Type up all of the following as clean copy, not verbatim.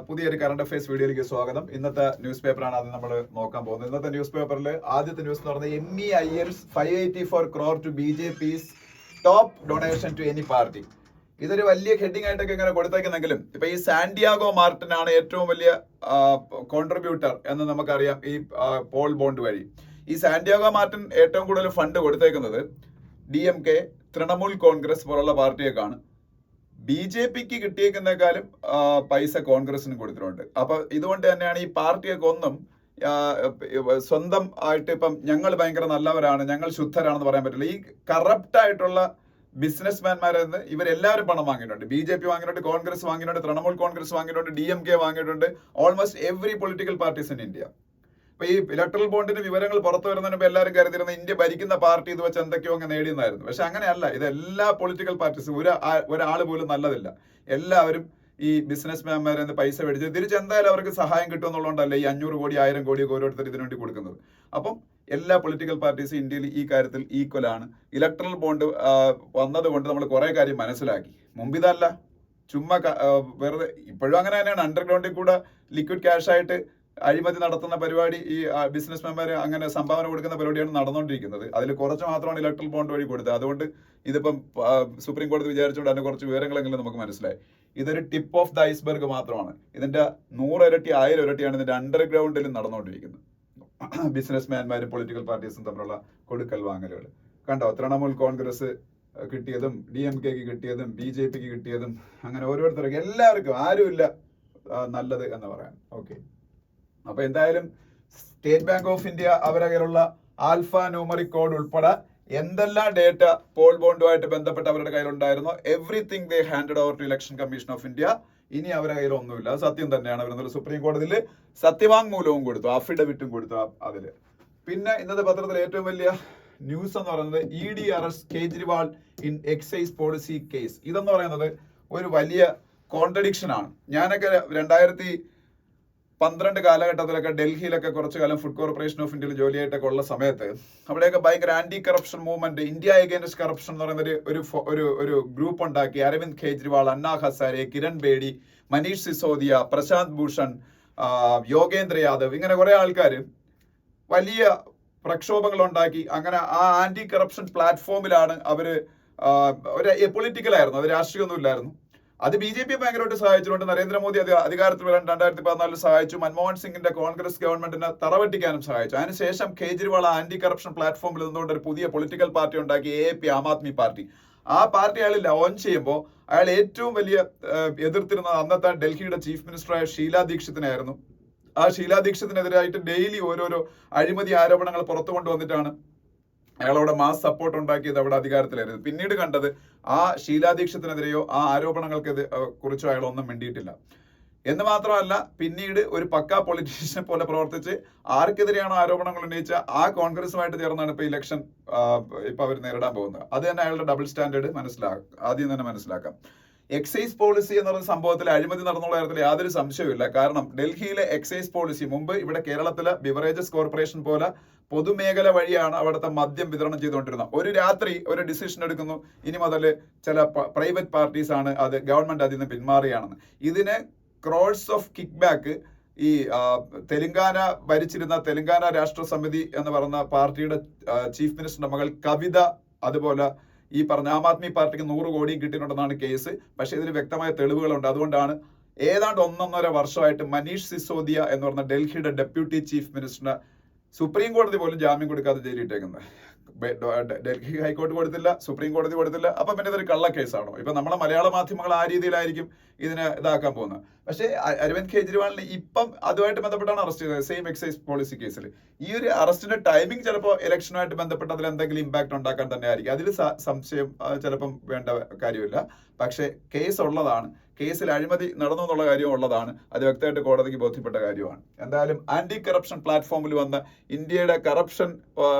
പുതിയൊരു current affairs വീഡിയോയിലേക്ക് സ്വാഗതം. ഇന്നത്തെ ന്യൂസ് പേപ്പറാണ് അത് നമ്മൾ നോക്കാൻ പോകുന്നത്. ഇന്നത്തെ ന്യൂസ് പേപ്പറിൽ ആദ്യത്തെ ന്യൂസ് എന്ന് പറയുന്നത് MEIL's 584 crore to BJP's top donation to any party. ഇതൊരു വലിയ ഹെഡിങ് ആയിട്ടൊക്കെ ഇങ്ങനെ കൊടുത്തേക്കുന്നെങ്കിലും ഇപ്പൊ ഈ സാന്റിയാഗോ മാർട്ടിനാണ് ഏറ്റവും വലിയ കോൺട്രിബ്യൂട്ടർ എന്ന് നമുക്കറിയാം ഈ പോൾ ബോണ്ട് വഴി. ഈ സാന്റിയാഗോ മാർട്ടിൻ ഏറ്റവും കൂടുതൽ ഫണ്ട് കൊടുത്തേക്കുന്നത് DMK, തൃണമൂൽ കോൺഗ്രസ് പോലുള്ള പാർട്ടിയൊക്കെയാണ്. BJPക്ക് കിട്ടിയേക്കുന്നേക്കാളും പൈസ കോൺഗ്രസിനും കൊടുത്തിട്ടുണ്ട്. അപ്പൊ ഇതുകൊണ്ട് തന്നെയാണ് ഈ പാർട്ടിയൊക്കെ ഒന്നും സ്വന്തം ആയിട്ട് ഇപ്പം ഞങ്ങൾ ഭയങ്കര നല്ലവരാണ്, ഞങ്ങൾ ശുദ്ധരാണെന്ന് പറയാൻ പറ്റില്ല. ഈ കറപ്റ്റ് ആയിട്ടുള്ള ബിസിനസ്മാൻമാരിൽ നിന്ന് ഇവരെല്ലാവരും പണം വാങ്ങിയിട്ടുണ്ട്. BJP വാങ്ങിയിട്ടുണ്ട്, കോൺഗ്രസ് വാങ്ങിയിട്ടുണ്ട്, തൃണമൂൽ കോൺഗ്രസ് വാങ്ങിയിട്ടുണ്ട്, DMK വാങ്ങിയിട്ടുണ്ട്, almost every political parties in India. അപ്പൊ ഈ ഇലക്ട്രൽ ബോണ്ടിന്റെ വിവരങ്ങൾ പുറത്തു വരുന്നതിന് മുമ്പ് എല്ലാവരും കരുതിയിരുന്ന ഇന്ത്യ ഭരിക്കുന്ന പാർട്ടി ഇത് വെച്ച് എന്തൊക്കെയോ അങ്ങ് നേടിയെന്നായിരുന്നു. പക്ഷെ അങ്ങനെയല്ല. ഇത് എല്ലാ പൊളിറ്റിക്കൽ പാർട്ടീസും ഒരാൾ പോലും നല്ലതില്ല. എല്ലാവരും ഈ ബിസിനസ്മാൻമാരെ പൈസ മേടിച്ച് തിരിച്ച് എന്തായാലും അവർക്ക് സഹായം കിട്ടുമെന്നുള്ളതുകൊണ്ടല്ലേ ഈ 500 കോടി 1000 കോടിയൊക്കെ ഓരോരുത്തർ ഇതിനു വേണ്ടി കൊടുക്കുന്നത്. അപ്പം എല്ലാ പൊളിറ്റിക്കൽ പാർട്ടീസും ഇന്ത്യയിൽ ഈ കാര്യത്തിൽ ഈക്വൽ ആണ്. ഇലക്ട്രൽ ബോണ്ട് വന്നതുകൊണ്ട് നമ്മൾ കുറെ കാര്യം മനസ്സിലാക്കി. മുമ്പിതല്ല, ചുമ്മാ വെറുതെ ഇപ്പോഴും അങ്ങനെ തന്നെയാണ്. അണ്ടർഗ്രൗണ്ടിൽ കൂടെ ലിക്വിഡ് ക്യാഷ് ആയിട്ട് അഴിമതി നടത്തുന്ന പരിപാടി ഈ ബിസിനസ്മാൻമാർ അങ്ങനെ സംഭാവന കൊടുക്കുന്ന പരിപാടിയാണ് നടന്നുകൊണ്ടിരിക്കുന്നത്. അതിൽ കുറച്ച് മാത്രമാണ് ഇലക്ട്രൽ ബോണ്ട് വഴി കൊടുത്തത്. അതുകൊണ്ട് ഇതിപ്പം സുപ്രീം കോടതി വിചാരിച്ചുകൊണ്ട് അതിന്റെ കുറച്ച് വിവരങ്ങളെങ്കിലും നമുക്ക് മനസ്സിലായി. ഇതൊരു ടിപ്പ് ഓഫ് ദ ഐസ്ബർഗ് മാത്രമാണ്. ഇതിന്റെ 100 ഇരട്ടി 1000 ഇരട്ടിയാണ് ഇതിന്റെ അണ്ടർഗ്രൗണ്ടിൽ നടന്നുകൊണ്ടിരിക്കുന്നത്. ബിസിനസ്മാൻമാരും പൊളിറ്റിക്കൽ പാർട്ടീസും തമ്മിലുള്ള കൊടുക്കൽ വാങ്ങലുകൾ കണ്ടോ. തൃണമൂൽ കോൺഗ്രസ് കിട്ടിയതും DMKക്ക് കിട്ടിയതും BJPക്ക് കിട്ടിയതും അങ്ങനെ ഓരോരുത്തർക്കും എല്ലാവർക്കും ആരുമില്ല നല്ലത് എന്ന് പറയാൻ. ഓക്കെ, അപ്പൊ എന്തായാലും സ്റ്റേറ്റ് ബാങ്ക് ഓഫ് ഇന്ത്യ അവരുടെ കയ്യിലുള്ള ആൽഫ ന്യൂമറിക് കോഡ് ഉൾപ്പെടെ എന്തെല്ലാം ഡേറ്റ പോൾ ബോണ്ടുമായിട്ട് ബന്ധപ്പെട്ട് അവരുടെ കയ്യിലുണ്ടായിരുന്നോ everything they handed over to Election Commission of India. ഇനി അവരുടെ കയ്യിൽ ഒന്നുമില്ല. അത് സത്യം തന്നെയാണ്. അവർ സുപ്രീം കോടതിയിൽ സത്യവാങ്മൂലവും കൊടുത്തു, അഫിഡവിറ്റും കൊടുത്തു അതില്. പിന്നെ ഇന്നത്തെ പത്രത്തിൽ ഏറ്റവും വലിയ ന്യൂസ് എന്ന് പറയുന്നത് ED arrest Kejriwal in excise policy case. ഇതെന്ന് പറയുന്നത് ഒരു വലിയ കോൺട്രഡിക്ഷൻ ആണ്. ഞാനൊക്കെ 2012 കാലഘട്ടത്തിലൊക്കെ ഡൽഹിയിലൊക്കെ കുറച്ചു കാലം ഫുഡ് കോർപ്പറേഷൻ ഓഫ് ഇന്ത്യയിൽ ജോലിയായിട്ടൊക്കെ ഉള്ള സമയത്ത് അവിടെയൊക്കെ ഭയങ്കര anti corruption movement, India against corruption എന്ന് പറയുന്ന ഒരു ഗ്രൂപ്പ് ഉണ്ടാക്കി. അരവിന്ദ് കെജ്രിവാൾ, അണ്ണാ ഹസാരെ, കിരൺ ബേഡി, മനീഷ് സിസോദിയ, പ്രശാന്ത് ഭൂഷൺ, യോഗേന്ദ്ര യാദവ്, ഇങ്ങനെ കുറെ ആൾക്കാർ വലിയ പ്രക്ഷോഭങ്ങൾ ഉണ്ടാക്കി. അങ്ങനെ ആ ആന്റി കറപ്ഷൻ പ്ലാറ്റ്ഫോമിലാണ് അവര് ഒരു പൊളിറ്റിക്കൽ ആയിരുന്നു, അത് രാഷ്ട്രീയമൊന്നും ഇല്ലായിരുന്നു. അത് BJP ഭയങ്കരമായിട്ട് സഹായിച്ചിട്ടുണ്ട്. നരേന്ദ്രമോദി അധികാരത്തിൽ വരാൻ 2014 സഹായിച്ചു. മൻമോഹൻ സിംഗിന്റെ കോൺഗ്രസ് ഗവൺമെന്റിനെ തറവെട്ടിക്കാനും സഹായിച്ചു. അതിനുശേഷം കേജ്രിവാൾ ആന്റി കറപ്ഷൻ പ്ലാറ്റ്ഫോമിൽ നിന്നുകൊണ്ട് ഒരു പുതിയ പൊളിറ്റിക്കൽ പാർട്ടി ഉണ്ടാക്കി, AAP, ആം ആദ്മി പാർട്ടി. ആ പാർട്ടി അയാൾ ലോഞ്ച് ചെയ്യുമ്പോൾ അയാൾ ഏറ്റവും വലിയ എതിർത്തിരുന്നത് അന്നത്തെ ഡൽഹിയുടെ ചീഫ് മിനിസ്റ്ററായ ഷീലാ ദീക്ഷിത്തിനായിരുന്നു. ആ ഷീലാ ദീക്ഷിത്തിനെതിരായിട്ട് ഡെയിലി ഓരോരോ അഴിമതി ആരോപണങ്ങൾ പുറത്തു കൊണ്ടുവന്നിട്ടാണ് അയാളവിടെ മാസ് സപ്പോർട്ട് ഉണ്ടാക്കിയത് അവിടെ അധികാരത്തിലായിരുന്നു. പിന്നീട് കണ്ടത് ആ ഷീലാ ദീക്ഷിത്തിനെതിരെയോ ആ ആരോപണങ്ങൾക്ക് കുറിച്ചോ അയാൾ ഒന്നും മിണ്ടിയിട്ടില്ല. എന്ന് മാത്രമല്ല, പിന്നീട് ഒരു പക്കാ പൊളിറ്റീഷ്യനെ പോലെ പ്രവർത്തിച്ച് ആർക്കെതിരെയാണോ ആരോപണങ്ങൾ ഉന്നയിച്ച ആ കോൺഗ്രസുമായിട്ട് ചേർന്നാണ് ഇപ്പൊ ഇലക്ഷൻ ഇപ്പൊ അവർ നേരിടാൻ പോകുന്നത്. അത് തന്നെ അയാളുടെ ഡബിൾ സ്റ്റാൻഡേർഡ് ആദ്യം തന്നെ മനസ്സിലാക്കാം. എക്സൈസ് പോളിസി എന്ന് പറയുന്ന സംഭവത്തിൽ അഴിമതി നടന്നുള്ള കാര്യത്തിൽ യാതൊരു സംശയവുമില്ല. കാരണം ഡൽഹിയിലെ എക്സൈസ് പോളിസി മുമ്പ് ഇവിടെ കേരളത്തിലെ ബിവറേജസ് കോർപ്പറേഷൻ പോലെ പൊതുമേഖല വഴിയാണ് അവിടുത്തെ മദ്യം വിതരണം ചെയ്തുകൊണ്ടിരുന്നത്. ഒരു രാത്രി ഒരു ഡിസിഷൻ എടുക്കുന്നു, ഇനി മുതൽ ചില പ്രൈവറ്റ് പാർട്ടീസ് ആണ് അത്, ഗവൺമെന്റ് അതിൽ നിന്ന് പിന്മാറുകയാണെന്ന്. ഇതിന് ക്രോഡ്സ് ഓഫ് കിക്ക് ബാക്ക് ഈ തെലങ്കാന ഭരിച്ചിരുന്ന തെലങ്കാന രാഷ്ട്ര സമിതി എന്ന് പറയുന്ന പാർട്ടിയുടെ ചീഫ് മിനിസ്റ്ററുടെ മകൾ കവിത, അതുപോലെ ഈ പറഞ്ഞ ആം ആദ്മി പാർട്ടിക്ക് 100 കോടിയും കിട്ടിയിട്ടുണ്ടെന്നാണ് കേസ്. പക്ഷെ ഇതിന് വ്യക്തമായ തെളിവുകളുണ്ട്. അതുകൊണ്ടാണ് ഏതാണ്ട് 1.5 വർഷമായിട്ട് മനീഷ് സിസോദിയ എന്ന് പറഞ്ഞ ഡൽഹിയുടെ ഡെപ്യൂട്ടി ചീഫ് മിനിസ്റ്ററിന് സുപ്രീം കോടതി പോലും ജാമ്യം കൊടുക്കാതെ ജയിലിട്ടേക്കുന്നത്. ഡൽഹി ഹൈക്കോടതി കൊടുത്തില്ല, സുപ്രീം കോടതി കൊടുത്തില്ല. അപ്പൊ പിന്നെ ഇതൊരു കള്ള കേസാണോ? ഇപ്പൊ നമ്മളെ മലയാള മാധ്യമങ്ങൾ ആ രീതിയിലായിരിക്കും ഇതിനെ ഇതാക്കാൻ പോകുന്നത്. പക്ഷേ അരവിന്ദ് കെജ്രിവാളിനെ ഇപ്പം അതുമായിട്ട് ബന്ധപ്പെട്ടാണ് അറസ്റ്റ് ചെയ്തത്, സെയിം എക്സൈസ് പോളിസി കേസിൽ. ഈ ഒരു അറസ്റ്റിന്റെ ടൈമിംഗ് ചിലപ്പോൾ ഇലക്ഷനുമായിട്ട് ബന്ധപ്പെട്ട് അതിൽ എന്തെങ്കിലും ഇമ്പാക്ട് ഉണ്ടാക്കാൻ തന്നെ ആയിരിക്കും. അതിൽ സംശയം ചിലപ്പം വേണ്ട കാര്യമില്ല. പക്ഷേ കേസ് ഉള്ളതാണ്, കേസിൽ അഴിമതി നടന്നു എന്നുള്ള കാര്യം ഉള്ളതാണ്. അത് വ്യക്തമായിട്ട് കോടതിക്ക് ബോധ്യപ്പെട്ട കാര്യമാണ്. എന്തായാലും ആന്റി കറപ്ഷൻ പ്ലാറ്റ്ഫോമിൽ വന്ന ഇന്ത്യയുടെ കറപ്ഷൻ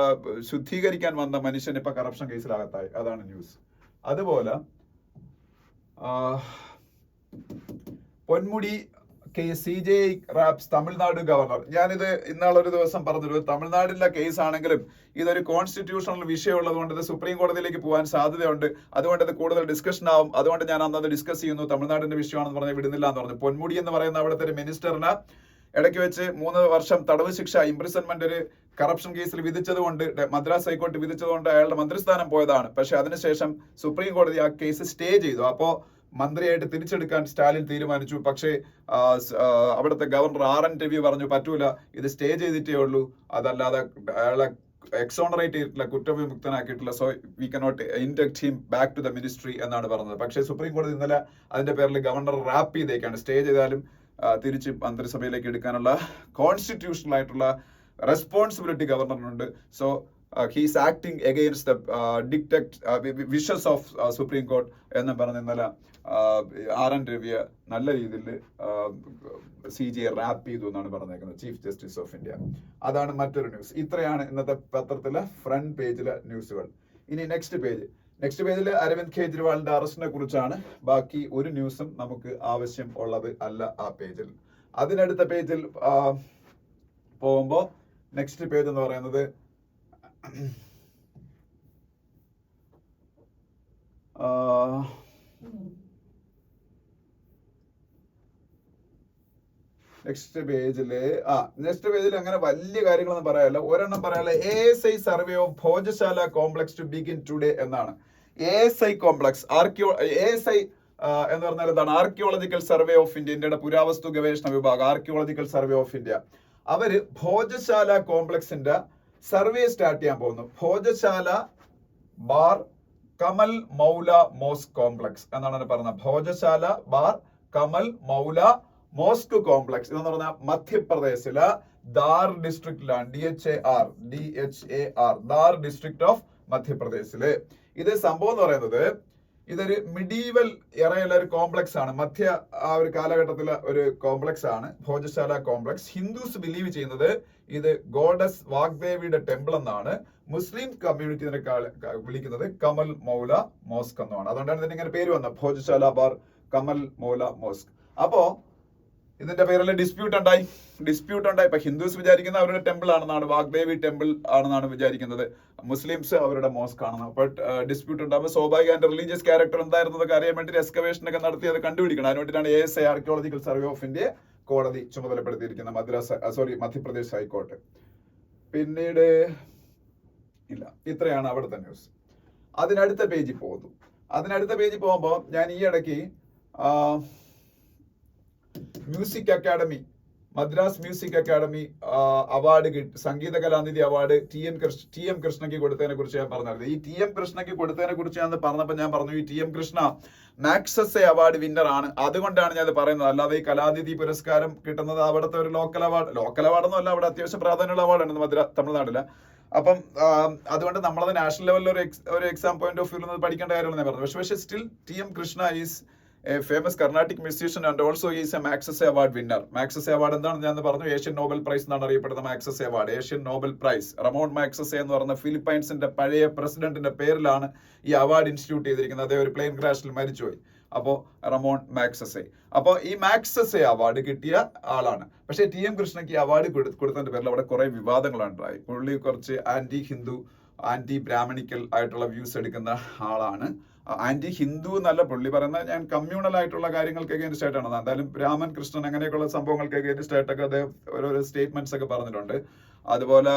ശുദ്ധീകരിക്കാൻ വന്ന മനുഷ്യൻ ഇപ്പൊ കറപ്ഷൻ കേസിലകത്തായി. അതാണ് ന്യൂസ്. അതുപോലെ Ponmudi CJ wraps Tamil Nadu governor. ഞാനിത് ഇന്നാളൊരു ദിവസം പറഞ്ഞിരുന്നു, തമിഴ്നാടിന്റെ കേസ് ആണെങ്കിലും ഇതൊരു കോൺസ്റ്റിറ്റ്യൂഷണൽ വിഷയമുള്ളത് കൊണ്ട് ഇത് സുപ്രീം കോടതിയിലേക്ക് പോകാൻ സാധ്യതയുണ്ട്. അതുകൊണ്ട് ഇത് കൂടുതൽ ഡിസ്കഷൻ ആവും. അതുകൊണ്ട് ഞാൻ അന്നത് ഡിസ്കസ് ചെയ്യുന്നു. തമിഴ്നാടിന്റെ വിഷയമാണെന്ന് പറഞ്ഞ് വിടുന്നില്ല എന്ന് പറഞ്ഞു. പൊന്മുടി എന്ന് പറയുന്ന അവിടുത്തെ ഒരു മിനിസ്റ്ററിന് ഇടയ്ക്ക് വെച്ച് 3 വർഷം തടവ് ശിക്ഷ, ഇംപ്രിസൺമെന്റ് ഒരു കറപ്ഷൻ കേസിൽ വിധിച്ചതുകൊണ്ട്, മദ്രാസ് ഹൈക്കോടതി വിധിച്ചതുകൊണ്ട് അയാളുടെ മന്ത്രിസ്ഥാനം പോയതാണ്. പക്ഷെ അതിനുശേഷം സുപ്രീം കോടതി ആ കേസ് സ്റ്റേ ചെയ്തു. അപ്പോ മന്ത്രിയായിട്ട് തിരിച്ചെടുക്കാൻ സ്റ്റാലിൻ തീരുമാനിച്ചു. പക്ഷേ അവിടുത്തെ ഗവർണർ RN രവി പറഞ്ഞു പറ്റൂല, ഇത് സ്റ്റേ ചെയ്തിട്ടേ ഉള്ളൂ, അതല്ലാതെ അയാളെ എക്സോണറേറ്റ് ചെയ്തിട്ടില്ല, കുറ്റവിമുക്തനാക്കിയിട്ടില്ല, so we cannot induct him back to the ministry എന്നാണ് പറഞ്ഞത്. പക്ഷേ സുപ്രീം കോടതി ഇന്നലെ അതിന്റെ പേരിൽ ഗവർണർ റാപ്പ് ചെയ്തേക്കാണ്. സ്റ്റേ ചെയ്താലും തിരിച്ച് മന്ത്രിസഭയിലേക്ക് എടുക്കാനുള്ള കോൺസ്റ്റിറ്റ്യൂഷണൽ ആയിട്ടുള്ള റെസ്പോൺസിബിലിറ്റി ഗവർണറിനുണ്ട്. So he's acting against the wishes of Supreme Court എന്ന് പറഞ്ഞ ഇന്നലെ RN രവിയെ നല്ല രീതിയിൽ CJ റാപ്പ് ചെയ്തു എന്നാണ് പറഞ്ഞേക്കുന്നത്, ചീഫ് ജസ്റ്റിസ് ഓഫ് ഇന്ത്യ. അതാണ് മറ്റൊരു ന്യൂസ്. ഇത്രയാണ് ഇന്നത്തെ പത്രത്തിലെ ഫ്രണ്ട് പേജിലെ ന്യൂസുകൾ. ഇനി നെക്സ്റ്റ് പേജിൽ അരവിന്ദ് കെജ്രിവാളിന്റെ അറസ്റ്റിനെ കുറിച്ചാണ്. ബാക്കി ഒരു ന്യൂസും നമുക്ക് ആവശ്യം ഉള്ളത് അല്ല ആ പേജിൽ. അതിനടുത്ത പേജിൽ പോകുമ്പോ നെക്സ്റ്റ് പേജ് എന്ന് പറയുന്നത് നെക്സ്റ്റ് പേജിൽ അങ്ങനെ വലിയ കാര്യങ്ങളൊന്നും പറയാനില്ല. ഒരെണ്ണം പറയാനുള്ള ASI survey of Bhojshala complex to begin today എന്നാണ്. ASI കോംപ്ലക്സ് ASI എന്ന് പറഞ്ഞാൽ എന്താണ്? ആർക്കിയോളജിക്കൽ സർവേ ഓഫ് ഇന്ത്യ, ഇന്ത്യയുടെ പുരാവസ്തു ഗവേഷണ വിഭാഗം, ആർക്കിയോളജിക്കൽ സർവേ ഓഫ് ഇന്ത്യ, അവര് ഭോജശാല കോംപ്ലക്സിന്റെ സർവേ സ്റ്റാർട്ട് ചെയ്യാൻ പോകുന്നു. ഭോജശാല ബാർ കമൽ മൗല മോസ്ക് കോംപ്ലക്സ് എന്നാണ് പറയുന്നത്. ഭോജശാല ബാർ കമൽ മൗല മോസ്ക് കോംപ്ലക്സ് എന്ന് പറഞ്ഞാൽ മധ്യപ്രദേശിലെ ദാർ ഡിസ്ട്രിക്റ്റിലാണ്. DHAR ദാർ ഡിസ്ട്രിക്ട് ഓഫ് മധ്യപ്രദേശില്. ഇത് സംഭവം എന്ന് പറയുന്നത് ഇതൊരു മിഡീവൽ എറയിലെ ഒരു കോംപ്ലക്സ് ആണ്. ആ ഒരു കാലഘട്ടത്തിലെ ഒരു കോംപ്ലക്സ് ആണ് ഭോജശാല കോംപ്ലക്സ്. ഹിന്ദുസ് ബിലീവ് ചെയ്യുന്നത് ഇത് ഗോഡസ് വാഗ്ദേവിയുടെ ടെമ്പിൾ എന്നാണ്. മുസ്ലിം കമ്മ്യൂണിറ്റി ഇതിനെ വിളിക്കുന്നത് കമൽ മൗല മോസ്ക് എന്നാണ്. അതുകൊണ്ടാണ് ഇതിന് ഇങ്ങനെ പേര് വന്നത്, ഭോജശാല ബാർ കമൽ മൗല മോസ്ക്. അപ്പോ ഇതിന്റെ പേരിൽ ഡിസ്പ്യൂട്ട് ഉണ്ടായി. ഇപ്പൊ ഹിന്ദുസ് വിചാരിക്കുന്ന അവരുടെ ടെമ്പിൾ ആണെന്നാണ്, വാഗ്ദേവി ടെമ്പിൾ ആണെന്നാണ് വിചാരിക്കുന്നത്. മുസ്ലിംസ് അവരുടെ മോസ്ക് ആണെന്ന്. ബട്ട് ഡിസ്പ്യൂട്ട് ഉണ്ടാകുമ്പോൾ സ്വാഭാവിക അതിന്റെ റിലീജിയസ് ക്യാരക്ടർ എന്തായിരുന്നതൊക്കെ അറിയാൻ വേണ്ടി എക്സ്കവേഷൻ ഒക്കെ നടത്തി അത് കണ്ടുപിടിക്കണം. അതിനുവേണ്ടിയിട്ടാണ് ASI archaeological survey of India കോടതി ചുമതലപ്പെടുത്തിയിരിക്കുന്ന മധ്യപ്രദേശ് ഹൈക്കോർട്ട്. പിന്നീട് ഇല്ല, ഇത്രയാണ് അവിടുത്തെ ന്യൂസ്. അതിനടുത്ത പേജിൽ പോകുമ്പോൾ ഞാൻ ഈ ഇടയ്ക്ക് music academy, Madras music academy award Sangita Kalanidhi award TM കൃഷ്ണയ്ക്ക് കൊടുത്തതിനെ കുറിച്ച് ഞാൻ പറഞ്ഞത്. ഈ TM കൃഷ്ണയ്ക്ക് കൊടുത്തതിനെ കുറിച്ച് ഞാൻ പറഞ്ഞപ്പോൾ ഞാൻ പറഞ്ഞു, ഈ TM കൃഷ്ണ മാക്സസെ അവാർഡ് വിന്നർ ആണ്. അതുകൊണ്ടാണ് ഞാൻ അത് പറയുന്നത്. അല്ലാതെ ഈ കലാനിധി പുരസ്കാരം കിട്ടുന്നത് അവിടുത്തെ ഒരു ലോക്കൽ അവാർഡൊന്നും അല്ല, അവിടെ അത്യാവശ്യം പ്രാധാന്യമുള്ള അവാർഡാണ് തമിഴ്നാട്ടില്. അപ്പം അതുകൊണ്ട് നമ്മളത് നാഷണൽ ലെവലിൽ ഒരു എക്സാം പോയിന്റ് ഓഫ് വ്യൂ പഠിക്കേണ്ട കാര്യമാണ് ഞാൻ പറഞ്ഞത്. പക്ഷേ still TM Krishna is a famous Carnatic musician and also he is a Magsaysay Award winner. Magsaysay Award എന്താണെന്ന് ഞാൻ പറഞ്ഞു, ഏഷ്യൻ നോബൽ പ്രൈസ് എന്നാണ് അറിയപ്പെടുന്ന Magsaysay Award. Asian Nobel prize Ramon മാക്സസെ എന്ന് പറയുന്ന ഫിലിപ്പൈൻസിന്റെ പഴയ പ്രസിഡന്റിന്റെ പേരിലാണ് ഈ അവാർഡ് ഇൻസ്റ്റിറ്റ്യൂട്ട് ചെയ്തിരിക്കുന്നത്. അദ്ദേഹം ഒരു പ്ലെയിൻ ക്രാഷിൽ മരിച്ചുപോയി. അപ്പോൾ റമോൺ മാക്സസെ. അപ്പോൾ ഈ മാക്സസെ അവാർഡ് കിട്ടിയ ആളാണ്. പക്ഷേ TM കൃഷ്ണയ്ക്ക് അവാർഡ് കൊടുത്തതിന്റെ പേരിൽ അവിടെ കുറെ വിവാദങ്ങളുണ്ടായി. പുള്ളി കുറച്ച് ആന്റി ഹിന്ദു, ആന്റി ബ്രാഹ്മണിക്കൽ ആയിട്ടുള്ള വ്യൂസ് എടുക്കുന്ന ആളാണ്. ആന്റി ഹിന്ദു എന്നല്ല പുള്ളി പറയുന്നത്, ഞാൻ കമ്മ്യൂണൽ ആയിട്ടുള്ള കാര്യങ്ങൾക്ക് അഗേൻസ്റ്റ് ആയിട്ടാണ്. എന്തായാലും ബ്രാഹ്മൺ, കൃഷ്ണൻ അങ്ങനെയൊക്കെയുള്ള സംഭവങ്ങൾക്ക് അഗേൻസ്റ്റ് ആയിട്ടൊക്കെ അദ്ദേഹം ഓരോരോ സ്റ്റേറ്റ്മെന്റ്സ് ഒക്കെ പറഞ്ഞിട്ടുണ്ട്. അതുപോലെ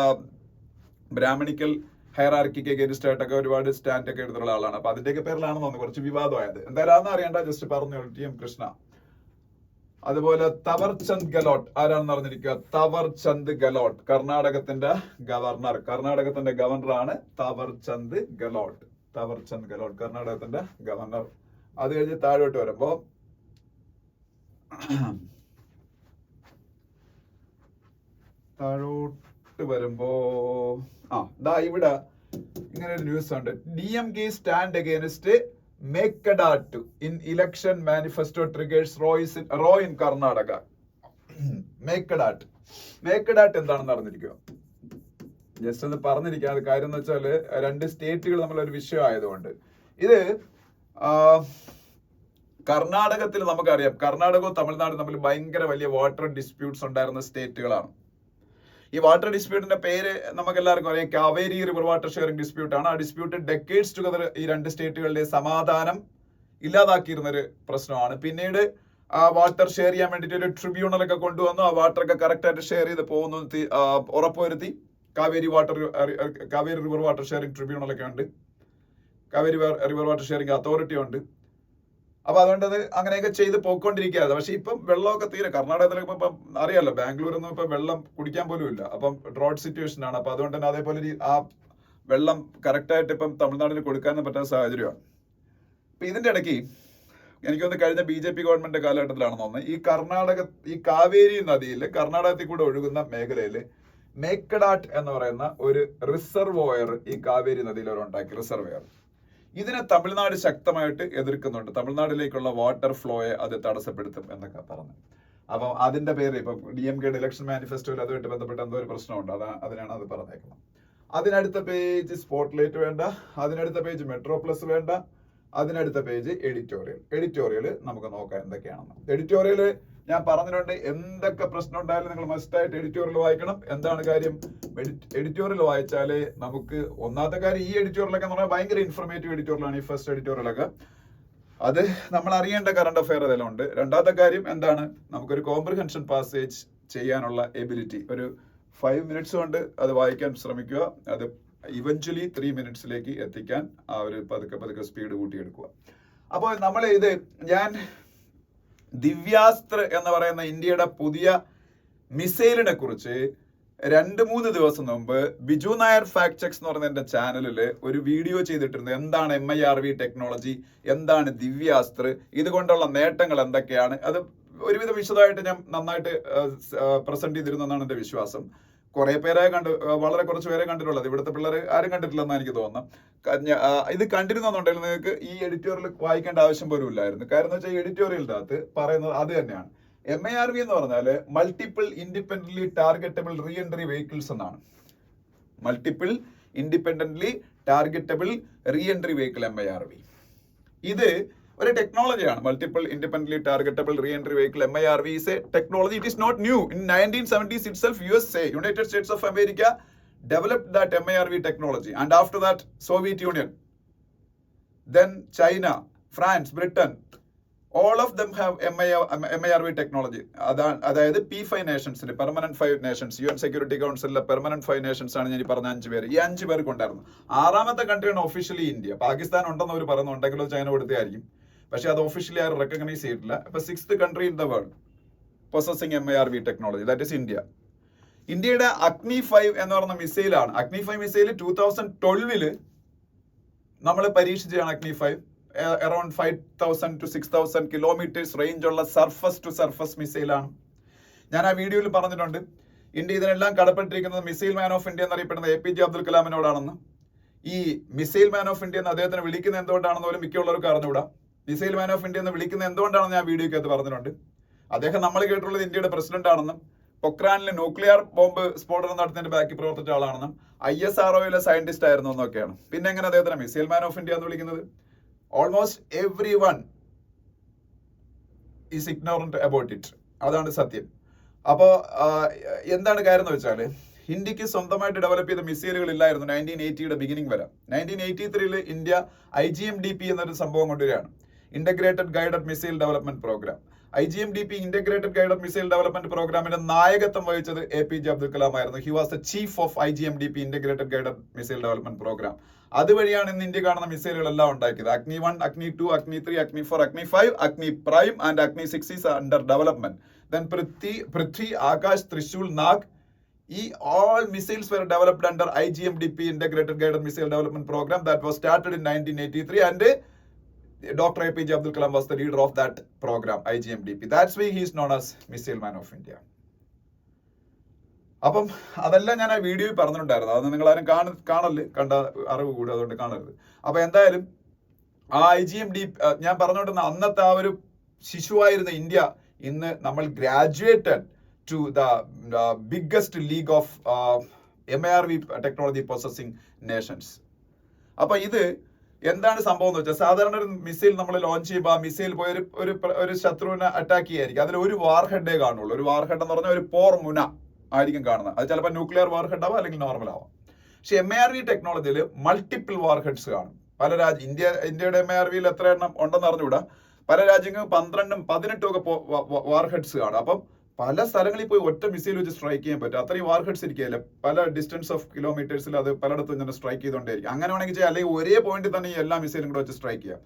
ബ്രാഹ്മണിക്കൽ ഹയറാർക്കിക്ക് അഗേൻസ്റ്റ് ആയിട്ടൊക്കെ ഒരുപാട് സ്റ്റാൻഡ് ഒക്കെ എടുത്തുള്ള ആളാണ്. അപ്പൊ അതിന്റെയൊക്കെ പേരിലാണ് തോന്നുന്നു കുറച്ച് വിവാദമായത്. എന്തായാലും അതൊന്നും അറിയണ്ട, ജസ്റ്റ് പറഞ്ഞു TM കൃഷ്ണ. അതുപോലെ തവർചന്ദ് ഗെലോട്ട് ആരാണെന്ന് അറിഞ്ഞിരിക്കുക. തവർചന്ദ് ഗെലോട്ട് കർണാടകത്തിന്റെ ഗവർണറാണ് തവർചന്ദ് ഗെലോട്ട്. കർണാടകത്തിന്റെ ഗവർണർ. അത് കഴിഞ്ഞ് താഴോട്ട് വരുമ്പോ ഇവിടെ ഇങ്ങനെ ഒരു ന്യൂസ് ഉണ്ട്. DMK stand against Mekedatu in election manifesto triggers row in Karnataka. Mekedatu എന്താണെന്ന് അറിഞ്ഞിരിക്കുക. ജസ്റ്റ് ഒന്ന് പറഞ്ഞിരിക്കാതെ കാര്യം എന്ന് വെച്ചാല് 2 സ്റ്റേറ്റുകൾ തമ്മിലൊരു വിഷയം ആയതുകൊണ്ട്. ഇത് കർണാടകത്തിൽ നമുക്കറിയാം, കർണാടകവും തമിഴ്നാടും തമ്മിൽ ഭയങ്കര വലിയ വാട്ടർ ഡിസ്പ്യൂട്ട്സ് ഉണ്ടായിരുന്ന സ്റ്റേറ്റുകളാണ്. ഈ വാട്ടർ ഡിസ്പ്യൂട്ടിന്റെ പേര് നമുക്ക് എല്ലാവർക്കും അറിയാം, Kaveri river water sharing dispute ആണ്. ആ ഡിസ്പ്യൂട്ട് ഡെക്കേഡ്സ് ടുഗദർ ഈ രണ്ട് സ്റ്റേറ്റുകളുടെ സമാധാനം ഇല്ലാതാക്കിയിരുന്ന ഒരു പ്രശ്നമാണ്. പിന്നീട് ആ വാട്ടർ ഷെയർ ചെയ്യാൻ വേണ്ടിയിട്ട് ഒരു ട്രിബ്യൂണലൊക്കെ കൊണ്ടുവന്നു. ആ വാട്ടറൊക്കെ കറക്റ്റായിട്ട് ഷെയർ ചെയ്ത് പോകുന്നു ഉറപ്പുവരുത്തി. കാവേരി റിവർ വാട്ടർ ഷെയറിംഗ് ട്രിബ്യൂണലൊക്കെ ഉണ്ട്, Kaveri river water sharing authority ഉണ്ട്. അപ്പൊ അതുകൊണ്ട് അത് അങ്ങനെയൊക്കെ ചെയ്ത് പോയിക്കൊണ്ടിരിക്കുകയാണ്. പക്ഷെ ഇപ്പം വെള്ളമൊക്കെ തീരെ കർണാടകത്തിലൊക്കെ ഇപ്പം അറിയാമല്ലോ, ബാംഗ്ലൂരൊന്നും ഇപ്പം വെള്ളം കുടിക്കാൻ പോലും ഇല്ല. അപ്പം ഡ്രോട്ട് സിറ്റുവേഷൻ ആണ്. അപ്പൊ അതുകൊണ്ട് തന്നെ അതേപോലെ ആ വെള്ളം കറക്റ്റായിട്ട് ഇപ്പം തമിഴ്നാടിന് കൊടുക്കാനും പറ്റാത്ത സാഹചര്യമാണ്. അപ്പൊ ഇതിന്റെ ഇടയ്ക്ക് എനിക്കൊന്ന് കഴിഞ്ഞ BJP ഗവൺമെന്റ് കാലഘട്ടത്തിലാണെന്ന് തോന്നുന്നത്, ഈ കാവേരി നദിയിൽ കർണാടകത്തിൽ കൂടെ ഒഴുകുന്ന മേഖലയിൽ മേക്കഡാട്ട് എന്ന് പറയുന്ന ഒരു റിസർവോയർ ഈ കാവേരി നദിയിൽ അവർ ഉണ്ടാക്കി. റിസർവോയർ ഇതിനെ തമിഴ്നാട് ശക്തമായിട്ട് എതിർക്കുന്നുണ്ട്. തമിഴ്നാട്ടിലേക്കുള്ള വാട്ടർ ഫ്ലോയെ അത് തടസ്സപ്പെടുത്തും എന്നൊക്കെ പറഞ്ഞു. അപ്പം അതിന്റെ പേര് ഇപ്പം DMKയുടെ ഇലക്ഷൻ മാനിഫെസ്റ്റോയിൽ അതുമായിട്ട് ബന്ധപ്പെട്ട എന്തോ ഒരു പ്രശ്നമുണ്ട്, അതിനാണ് അത് പറഞ്ഞേക്കുന്നത്. അതിനടുത്ത പേജ് സ്പോട്ട്ലൈറ്റ് വേണ്ട, അതിനടുത്ത പേജ് മെട്രോ പ്ലസ് വേണ്ട, അതിനടുത്ത പേജ് എഡിറ്റോറിയൽ നമുക്ക് നോക്കാം എന്തൊക്കെയാണെന്ന്. എഡിറ്റോറിയൽ ഞാൻ പറഞ്ഞിട്ടുണ്ട്, എന്തൊക്കെ പ്രശ്നം ഉണ്ടായാലും നിങ്ങൾ മസ്റ്റായിട്ട് എഡിറ്റോറിയൽ വായിക്കണം. എന്താണ് കാര്യം, എഡിറ്റോറിയൽ വായിച്ചാലേ നമുക്ക് ഒന്നാമത്തെ കാര്യം, ഈ എഡിറ്റോറിയലൊക്കെ എന്ന് പറഞ്ഞാൽ ഭയങ്കര ഇൻഫർമേറ്റീവ് എഡിറ്റോറിയലാണ്. ഈ ഫസ്റ്റ് എഡിറ്റോറിയലൊക്കെ അത് നമ്മൾ അറിയേണ്ട കറണ്ട് അഫെയർ അതെല്ലാം ഉണ്ട്. രണ്ടാമത്തെ കാര്യം എന്താണ്, നമുക്കൊരു കോംപ്രിഹെൻഷൻ പാസേജ് ചെയ്യാനുള്ള എബിലിറ്റി. ഒരു 5 minutes കൊണ്ട് അത് വായിക്കാൻ ശ്രമിക്കുക. അത് ഇവഞ്ച്വലി 3 minutesലേക്ക് എത്തിക്കാൻ ആ ഒരു പതുക്കെ സ്പീഡ് കൂട്ടിയെടുക്കുക. അപ്പോൾ ഞാൻ ദിവ്യാസ്ത്ര എന്ന് പറയുന്ന ഇന്ത്യയുടെ പുതിയ മിസൈലിനെ കുറിച്ച് 2-3 ദിവസം മുമ്പ് ബിജു നായർ ഫാക്ട് ചെക്സ് എന്ന് പറയുന്ന എന്റെ ചാനലിൽ ഒരു വീഡിയോ ചെയ്തിട്ടുണ്ട്. എന്താണ് MIRV ടെക്നോളജി, എന്താണ് ദിവ്യാസ്ത്ര, ഇതുകൊണ്ടുള്ള നേട്ടങ്ങൾ എന്തൊക്കെയാണ്, അത് ഒരുവിധ വിശദമായിട്ട് ഞാൻ നന്നായിട്ട് പ്രസന്റ് ചെയ്തിരുന്നു എന്നാണ് എന്റെ വിശ്വാസം. കുറെ പേരെ വളരെ കുറച്ച് പേരെ കണ്ടിട്ടുള്ളത്, ഇവിടുത്തെ പിള്ളേർ ആരും കണ്ടിട്ടില്ലെന്നാണ് എനിക്ക് തോന്നുന്നത്. ഇത് കണ്ടിരുന്നുണ്ടെങ്കിൽ നിങ്ങൾക്ക് ഈ എഡിറ്റോറിയൽ വായിക്കേണ്ട ആവശ്യം പോലും ഇല്ലായിരുന്നു. കാരണം എന്ന് വെച്ചാൽ ഈ എഡിറ്റോറിയലിന്റെ അകത്ത് പറയുന്നത് അത് തന്നെയാണ്. MIRV എന്ന് പറഞ്ഞാൽ multiple independently targetable re entry vehicles എന്നാണ്. Multiple independently targetable re entry vehicle MIRV. ഇത് ഒരു ടെക്നോളജിയാണ്. Multiple independently targetable re entry vehicle MIRV is a technology. It is not new. In 1970s itself, USA, United States of America, developed that MIRV technology, and after that Soviet Union, then China, France, Britain, all of them have MIRV technology. അതായത് P5 nations, permanent 5 nations, UN security കൗൺസിലിലെ permanent 5 nations ആണ് ഞാൻ ഈ പറഞ്ഞ 5 പേര്. ഈ 5 പേർക്ക് ഉണ്ടായിരുന്നു. 6ാമത്തെ കൺട്രിയാണ് ഒഫീഷ്യലി ഇന്ത്യ. പാകിസ്ഥാൻ ഉണ്ടെന്ന് അവർ പറയുന്നുണ്ടെങ്കിലോ ചൈന കൊടുത്തായിരിക്കും, പക്ഷെ അത് ഒഫീഷ്യലി ആരും റെക്കഗ്നൈസ് ചെയ്തിട്ടില്ല. ഇപ്പൊ 6th country in the world possessing MIRV technology, that is India. ഇന്ത്യയുടെ അഗ്നി 5 എന്ന് പറയുന്ന മിസൈലാണ്. അഗ്നി 5 മിസൈൽ 2012 നമ്മൾ പരീക്ഷിച്ചാണ്. അഗ്നി 5 അറൌണ്ട് 5,000 to 6,000 kilometers റേഞ്ച് ഉള്ള സർഫസ് ടു സർഫസ് മിസൈലാണ്. ഞാൻ ആ വീഡിയോയിൽ പറഞ്ഞിട്ടുണ്ട്, ഇന്ത്യ ഇതിനെല്ലാം കടപ്പെട്ടിരിക്കുന്നത് മിസൈൽ മാൻ ഓഫ് ഇന്ത്യ എന്നറിയപ്പെടുന്ന APJ അബ്ദുൽ കലാമിനോടാണെന്ന്. ഈ മിസൈൽ മാൻ ഓഫ് ഇന്ത്യ എന്ന് അദ്ദേഹത്തിന് വിളിക്കുന്നത് എന്തുകൊണ്ടാണെന്ന് പോലും മിക്കുള്ളവർക്ക് അറിഞ്ഞുകൂടാ. മിസൈൽ മാൻ ഓഫ് ഇന്ത്യ എന്ന് വിളിക്കുന്നത് എന്തുകൊണ്ടാണെന്ന് ഞാൻ വീഡിയോയ്ക്കകത്ത് പറഞ്ഞിട്ടുണ്ട്. അദ്ദേഹം നമ്മൾ കേട്ടുള്ളത് ഇന്ത്യയുടെ പ്രസിഡന്റ് ആണെന്നും, പൊക്രാനിൽ ന്യൂക്ലിയർ ബോംബ് സ്ഫോടനം നടത്തുന്നതിന്റെ ബാക്കി പ്രവർത്തിച്ച ആളാണെന്നും, ISROയിലെ സയന്റിസ്റ്റ് ആയിരുന്നു എന്നൊക്കെയാണ്. പിന്നെ എങ്ങനെ അദ്ദേഹത്തിന് മിസൈൽ മാൻ ഓഫ് ഇന്ത്യ എന്ന് വിളിക്കുന്നത്? Almost every one is ignorant about it. അതാണ് സത്യം. അപ്പോൾ എന്താണ് കാര്യം എന്ന് വെച്ചാൽ, ഇന്ത്യക്ക് സ്വന്തമായിട്ട് ഡെവലപ്പ് ചെയ്ത മിസൈലുകൾ ഇല്ലായിരുന്നു 1980യുടെ ബിഗിനിങ് വരെ. 1983 ഇന്ത്യ IGMDP എന്നൊരു സംഭവം കൊണ്ടുവരികയാണ്, integrated guided missile development program. IGMDP integrated guided missile development പ്രോഗ്രാമിന്റെ നായകത്വം വഹിച്ചത് APJ അബ്ദുൽ കലാം ആയിരുന്നു. He was the chief of IGMDP integrated guided missile development program. അതുവഴിയാണ് ഇന്ന് ഇന്ത്യ കാണുന്ന മിസൈലുകളെല്ലാം ഉണ്ടാക്കിയത്. അഗ്നി 1, അഗ്നി 2, അഗ്നി 3, അഗ്നി 4, അഗ്നി 5, അഗ്നി പ്രൈം ആൻഡ് അഗ്നി 6 is under development. Then Prithvi, Akash, Trishul, Nag, all missiles were developed under IGMDP integrated guided missile development program that was started in 1983, and Dr. APJ Abdul Kalam was the leader of that program, IGMDP. That's why he is known as Missile Man of India. അപ്പം അതെല്ലാം ഞാൻ ആ വീഡിയോയിൽ പറഞ്ഞിട്ടുണ്ടായിരുന്നു. അത് നിങ്ങളാരും കണ്ട അറിവ് കൂടി, അതുകൊണ്ട് കാണരുത്. അപ്പൊ എന്തായാലും ആ IGMDP ഞാൻ പറഞ്ഞുകൊണ്ടിരുന്ന അന്നത്തെ ആ ഒരു ശിശുവായിരുന്ന ഇന്ത്യ ഇന്ന് നമ്മൾ graduated to the biggest league of MIRV technology possessing nations. അപ്പൊ ഇത് എന്താണ് സംഭവം എന്ന് വെച്ചാൽ, സാധാരണ ഒരു മിസൈൽ നമ്മൾ ലോഞ്ച് ചെയ്യുമ്പോൾ ആ മിസൈൽ പോയി ഒരു ശത്രുവിനെ അറ്റാക്ക് ചെയ്യായിരിക്കും. അതിൽ ഒരു വാർ ഹെഡേ കാണുള്ളൂ. ഒരു വാർ ഹെഡ് എന്ന് പറഞ്ഞാൽ ഒരു പോർ മുന ആയിരിക്കും കാണുന്നത്. അത് ചിലപ്പോൾ ന്യൂക്ലിയർ വാർ ഹെഡ് ആവാം, അല്ലെങ്കിൽ നോർമൽ ആവാം. പക്ഷെ MARV ടെക്നോളജിയിൽ മൾട്ടിപ്പിൾ വാർ ഹെഡ്സ് കാണും. പല ഇന്ത്യയുടെ MARVയിൽ എത്ര എണ്ണം ഉണ്ടെന്ന് അറിഞ്ഞുകൂടാ. പല രാജ്യങ്ങൾക്ക് 12ഉം 18ഉം ഒക്കെ വാർ ഹെഡ്സ് കാണും. അപ്പം പല സ്ഥലങ്ങളിൽ പോയി ഒറ്റ മിസൈൽ വെച്ച് സ്ട്രൈക്ക് ചെയ്യാൻ പറ്റും. അത്രയും വാർ ഹെഡ്സ് ഇരിക്കുകയല്ലേ, പല ഡിസ്റ്റൻസ് ഓഫ് കിലോമീറ്റേഴ്സിൽ അത് പലയിടത്തും ഇങ്ങനെ സ്ട്രൈക്ക് ചെയ്തുകൊണ്ടേയിരിക്കും. അങ്ങനെ വേണമെങ്കിൽ ചെയ്യാം, അല്ലെങ്കിൽ ഒരേ പോയിന്റിൽ തന്നെ ഈ എല്ലാ മിസൈലും കൂടെ വെച്ച് സ്ട്രൈക്ക് ചെയ്യാം.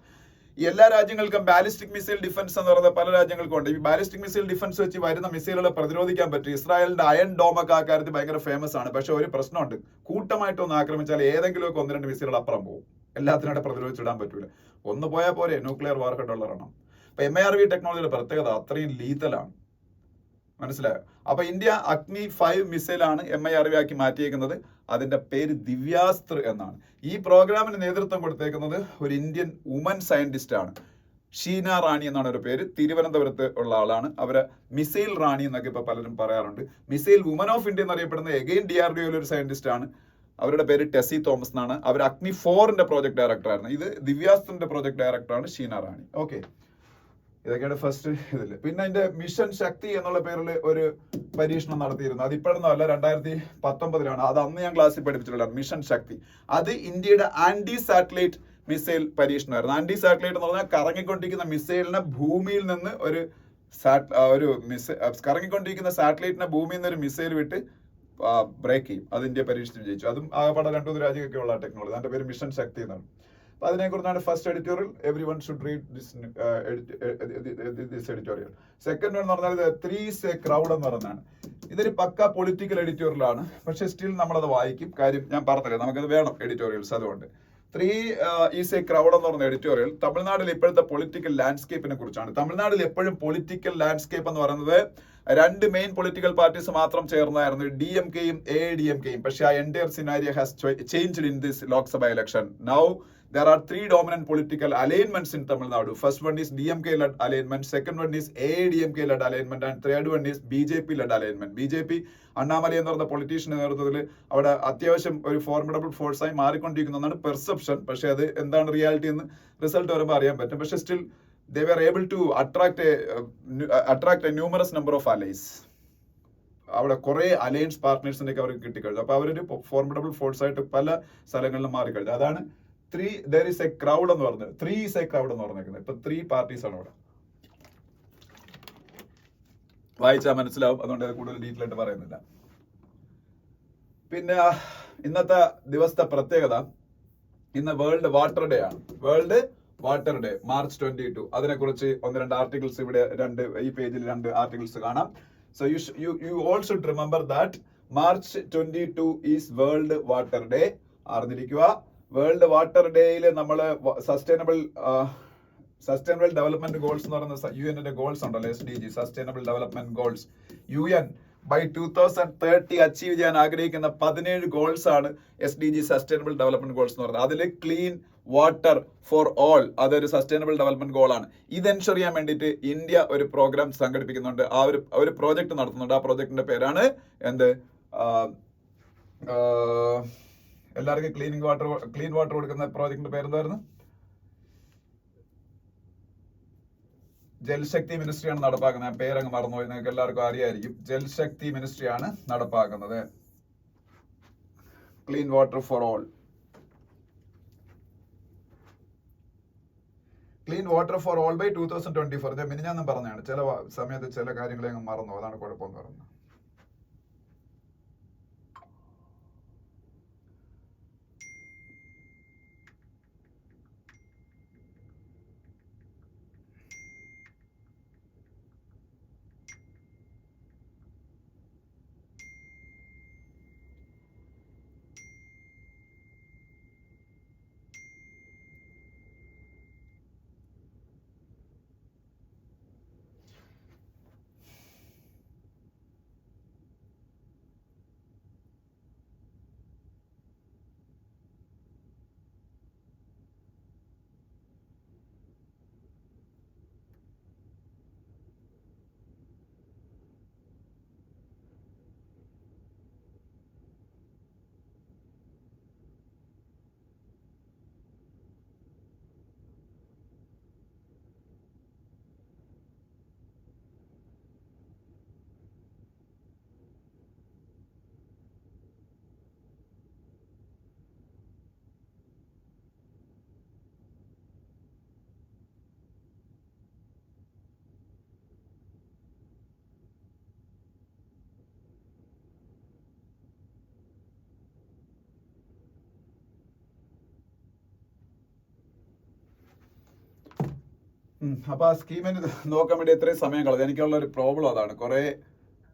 ഈ എല്ലാ രാജ്യങ്ങൾക്കും ബാലിസ്റ്റിക് മിസൈൽ ഡിഫൻസ് എന്ന് പറയുന്നത് പല രാജ്യങ്ങൾക്കും ഉണ്ട്. ഈ ബാലിസ്റ്റിക് മിസൈൽ ഡിഫൻസ് വെച്ച് വരുന്ന മിസൈലുകളെ പ്രതിരോധിക്കാൻ പറ്റും. ഇസ്രായേലിന്റെ അയൺ ഡോം ഒക്കെ ആ കാര്യത്തിൽ ഭയങ്കര ഫേമസ് ആണ്. പക്ഷെ ഒരു പ്രശ്നമുണ്ട്, കൂട്ടമായിട്ടൊന്ന് ആക്രമിച്ചാൽ ഏതെങ്കിലുമൊക്കെ 1-2 മിസൈലുകൾ അപ്പുറം പോകും. എല്ലാത്തിനായിട്ട് പ്രതിരോധിച്ചിടാൻ പറ്റൂല. ഒന്ന് പോയാൽ പോരെ ന്യൂക്ലിയർ വാർ ഹെഡ് ഉള്ളവരണം. അപ്പൊ MARV ടെക്നോളജിയുടെ പ്രത്യേകത അത്രയും ലീതലാണ്. മനസ്സിലായോ? അപ്പൊ ഇന്ത്യ അഗ്നി 5 മിസൈലാണ് MARV ആക്കി മാറ്റിയേക്കുന്നത്. അതിന്റെ പേര് ദിവ്യാസ്ത്ര എന്നാണ്. ഈ പ്രോഗ്രാമിന് നേതൃത്വം കൊടുത്തേക്കുന്നത് ഒരു ഇന്ത്യൻ വുമൻ സയന്റിസ്റ്റ് ആണ്. ഷീന റാണി എന്നാണ് ഒരു പേര്. തിരുവനന്തപുരത്ത് ഉള്ള ആളാണ്. അവരെ മിസൈൽ റാണി എന്നൊക്കെ ഇപ്പൊ പലരും പറയാറുണ്ട്. മിസൈൽ വുമൻ ഓഫ് ഇന്ത്യ എന്നറിയപ്പെടുന്ന എഗെയിൻ DRDOയിലെ ഒരു സയന്റിസ്റ്റ് ആണ്. അവരുടെ പേര് ടെസി തോമസ് എന്നാണ്. അവർ അഗ്നി 4ന്റെ പ്രോജക്ട് ഡയറക്ടർ ആയിരുന്നു. ഇത് ദിവ്യാസ്ത്രന്റെ പ്രോജക്ട് ഡയറക്ടറാണ് ഷീന റാണി. ഓക്കെ, ഇതൊക്കെയാണ് ഫസ്റ്റ് ഇതില്. പിന്നെ അതിന്റെ മിഷൻ ശക്തി എന്നുള്ള പേരിൽ ഒരു പരീക്ഷണം നടത്തിയിരുന്നു. അത് ഇപ്പോഴൊന്നും അല്ല, 2019 അത് അന്ന് ഞാൻ ക്ലാസ്സിൽ പഠിപ്പിച്ചിട്ടുള്ള മിഷൻ ശക്തി. അത് ഇന്ത്യയുടെ ആന്റി സാറ്റലൈറ്റ് മിസൈൽ പരീക്ഷണമായിരുന്നു. ആന്റി സാറ്റലൈറ്റ് എന്ന് പറഞ്ഞാൽ കറങ്ങിക്കൊണ്ടിരിക്കുന്ന മിസൈലിനെ ഭൂമിയിൽ നിന്ന് കറങ്ങിക്കൊണ്ടിരിക്കുന്ന സാറ്റലൈറ്റിനെ ഭൂമിയിൽ നിന്ന് ഒരു മിസൈൽ വിട്ട് ബ്രേക്ക് ചെയ്യും. അത് ഇന്ത്യ പരീക്ഷിച്ച് വിജയിച്ചു. അതും ആകപ്പാടെ 2-3 രാജ്യമൊക്കെ ഉള്ള ടെക്നോളജി. അതിന്റെ പേര് മിഷൻ ശക്തി എന്നാണ്. അപ്പൊ അതിനെക്കുറിച്ചാണ് first editorial. Every one should read this editorial. Second എന്ന് പറഞ്ഞാൽ 3 is a crowd എന്ന് പറഞ്ഞാണ്. ഇതൊരു പക്ക പൊളിറ്റിക്കൽ എഡിറ്റോറിയലാണ്. പക്ഷെ സ്റ്റിൽ നമ്മളത് വായിക്കും. കാര്യം ഞാൻ പറഞ്ഞില്ലേ, നമുക്കത് വേണം എഡിറ്റോറിയൽസ്. അതുകൊണ്ട് 3 is a crowd എന്ന് പറഞ്ഞ എഡിറ്റോറിയൽ തമിഴ്നാട്ടിൽ ഇപ്പോഴത്തെ പൊളിറ്റിക്കൽ ലാൻഡ്സ്കേപ്പിനെ കുറിച്ചാണ്. തമിഴ്നാട്ടിൽ എപ്പോഴും പൊളിറ്റിക്കൽ ലാൻഡ്സ്കേപ്പ് എന്ന് പറയുന്നത് 2 മെയിൻ പൊളിറ്റിക്കൽ പാർട്ടീസ് മാത്രം ചേർന്നായിരുന്നു, DMKയും AIDMKയും. പക്ഷെ ആ entire scenario has changed in this Lok Sabha election. Now there are 3 dominant political alignments in Tamil Nadu. First one is DMK-led alignment, second one is AIDMK-led alignment, and third one is BJP-led alignment. BJP Annamalai എന്ന് പറഞ്ഞ പൊളിറ്റീഷ്യന്റെ നേതൃത്വത്തിൽ അവിടെ അത്യാവശ്യം ഒരു formidable ഫോഴ്സായി മാറിക്കൊണ്ടിരിക്കുന്നതാണ് perception. പക്ഷെ അത് എന്താണ് reality എന്ന് റിസൾട്ട് വരുമ്പോൾ അറിയാൻ പറ്റും. പക്ഷെ still they were able to attract a numerous number of allies. അവിടെ കുറെ അലയൻസ് പാർട്ട്നേഴ്സിന്റെ ഒക്കെ അവർക്ക് കിട്ടിക്കഴിഞ്ഞു. അപ്പൊ അവരൊരു ഫോർമിഡബിൾ ഫോഴ്സ് ആയിട്ട് പല സ്ഥലങ്ങളിലും മാറിക്കഴിഞ്ഞു. അതാണ് 3 there is a crowd എന്ന് പറഞ്ഞത്. 3 is a crowd എന്ന് പറഞ്ഞേക്കുന്നത്. ഇപ്പൊ 3 പാർട്ടീസ് ആണ് അവിടെ. വായിച്ചാൽ മനസ്സിലാവും, അതുകൊണ്ട് അത് കൂടുതൽ ഡീറ്റെയിൽ ആയിട്ട് പറയുന്നില്ല. പിന്നെ ഇന്നത്തെ ദിവസത്തെ പ്രത്യേകത, ഇന്ന് വേൾഡ് വാട്ടർ ഡേ ആണ്. World water day March 22. അതിനെക്കുറിച്ച് 1-2 ആർട്ടിക്കിൾസ് ഇവിടെ ഈ പേജിൽ 2 ആർട്ടിക്കിൾസ് കാണാം. So you all should remember that March 22 is world water day. അറിഞ്ഞിരിക്കുക. വേൾഡ് വാട്ടർ ഡേയിൽ നമ്മൾ സസ്റ്റൈനബിൾ ഡെവലപ്മെന്റ് ഗോൾസ് എന്ന് പറയുന്ന UN ഗോൾസ് ഉണ്ടല്ലോ, SDG sustainable development goals. UN by 2030 achieve ചെയ്യാൻ ആഗ്രഹിക്കുന്ന 17 ഗോൾസ് ആണ് SDG സസ്റ്റൈനബിൾ ഡെവലപ്മെന്റ് ഗോൾസ് എന്ന് പറയുന്നത്. അതിൽ ക്ലീൻ വാട്ടർ ഫോർ ഓൾ അതൊരു സസ്റ്റൈനബിൾ ഡെവലപ്മെന്റ് ഗോളാണ്. ഇത് എൻഷുർ ചെയ്യാൻ വേണ്ടിയിട്ട് ഇന്ത്യ ഒരു പ്രോഗ്രാം സംഘടിപ്പിക്കുന്നുണ്ട്. ആ ഒരു പ്രോജക്ട് നടത്തുന്നുണ്ട്. ആ പ്രോജക്ടിന്റെ പേരാണ് എല്ലാവർക്കും ക്ലീൻ വാട്ടർ കൊടുക്കുന്ന പ്രോജക്ടിന്റെ പേരെന്തായിരുന്നു? ജൽശക്തി മിനിസ്ട്രിയാണ് നടപ്പാക്കുന്നത്. ഞാൻ പേരങ്ങ് മറന്നുപോയി, നിങ്ങൾക്ക് എല്ലാവർക്കും അറിയായിരിക്കും. ജൽശക്തി മിനിസ്ട്രിയാണ് നടപ്പാക്കുന്നത് clean water for all. Clean water for all by 2024. മിനിഞ്ഞാന്നും പറഞ്ഞാണ്. ചില സമയത്ത് ചില കാര്യങ്ങളെ അങ്ങ് മറന്നു, അതാണ് കുഴപ്പമെന്ന് പറയുന്നത്. അപ്പൊ ആ സ്കീമിന് നോക്കാൻ വേണ്ടി എത്രയും സമയം കളഞ്ഞു. എനിക്കുള്ള ഒരു പ്രോബ്ലം അതാണ്. കുറെ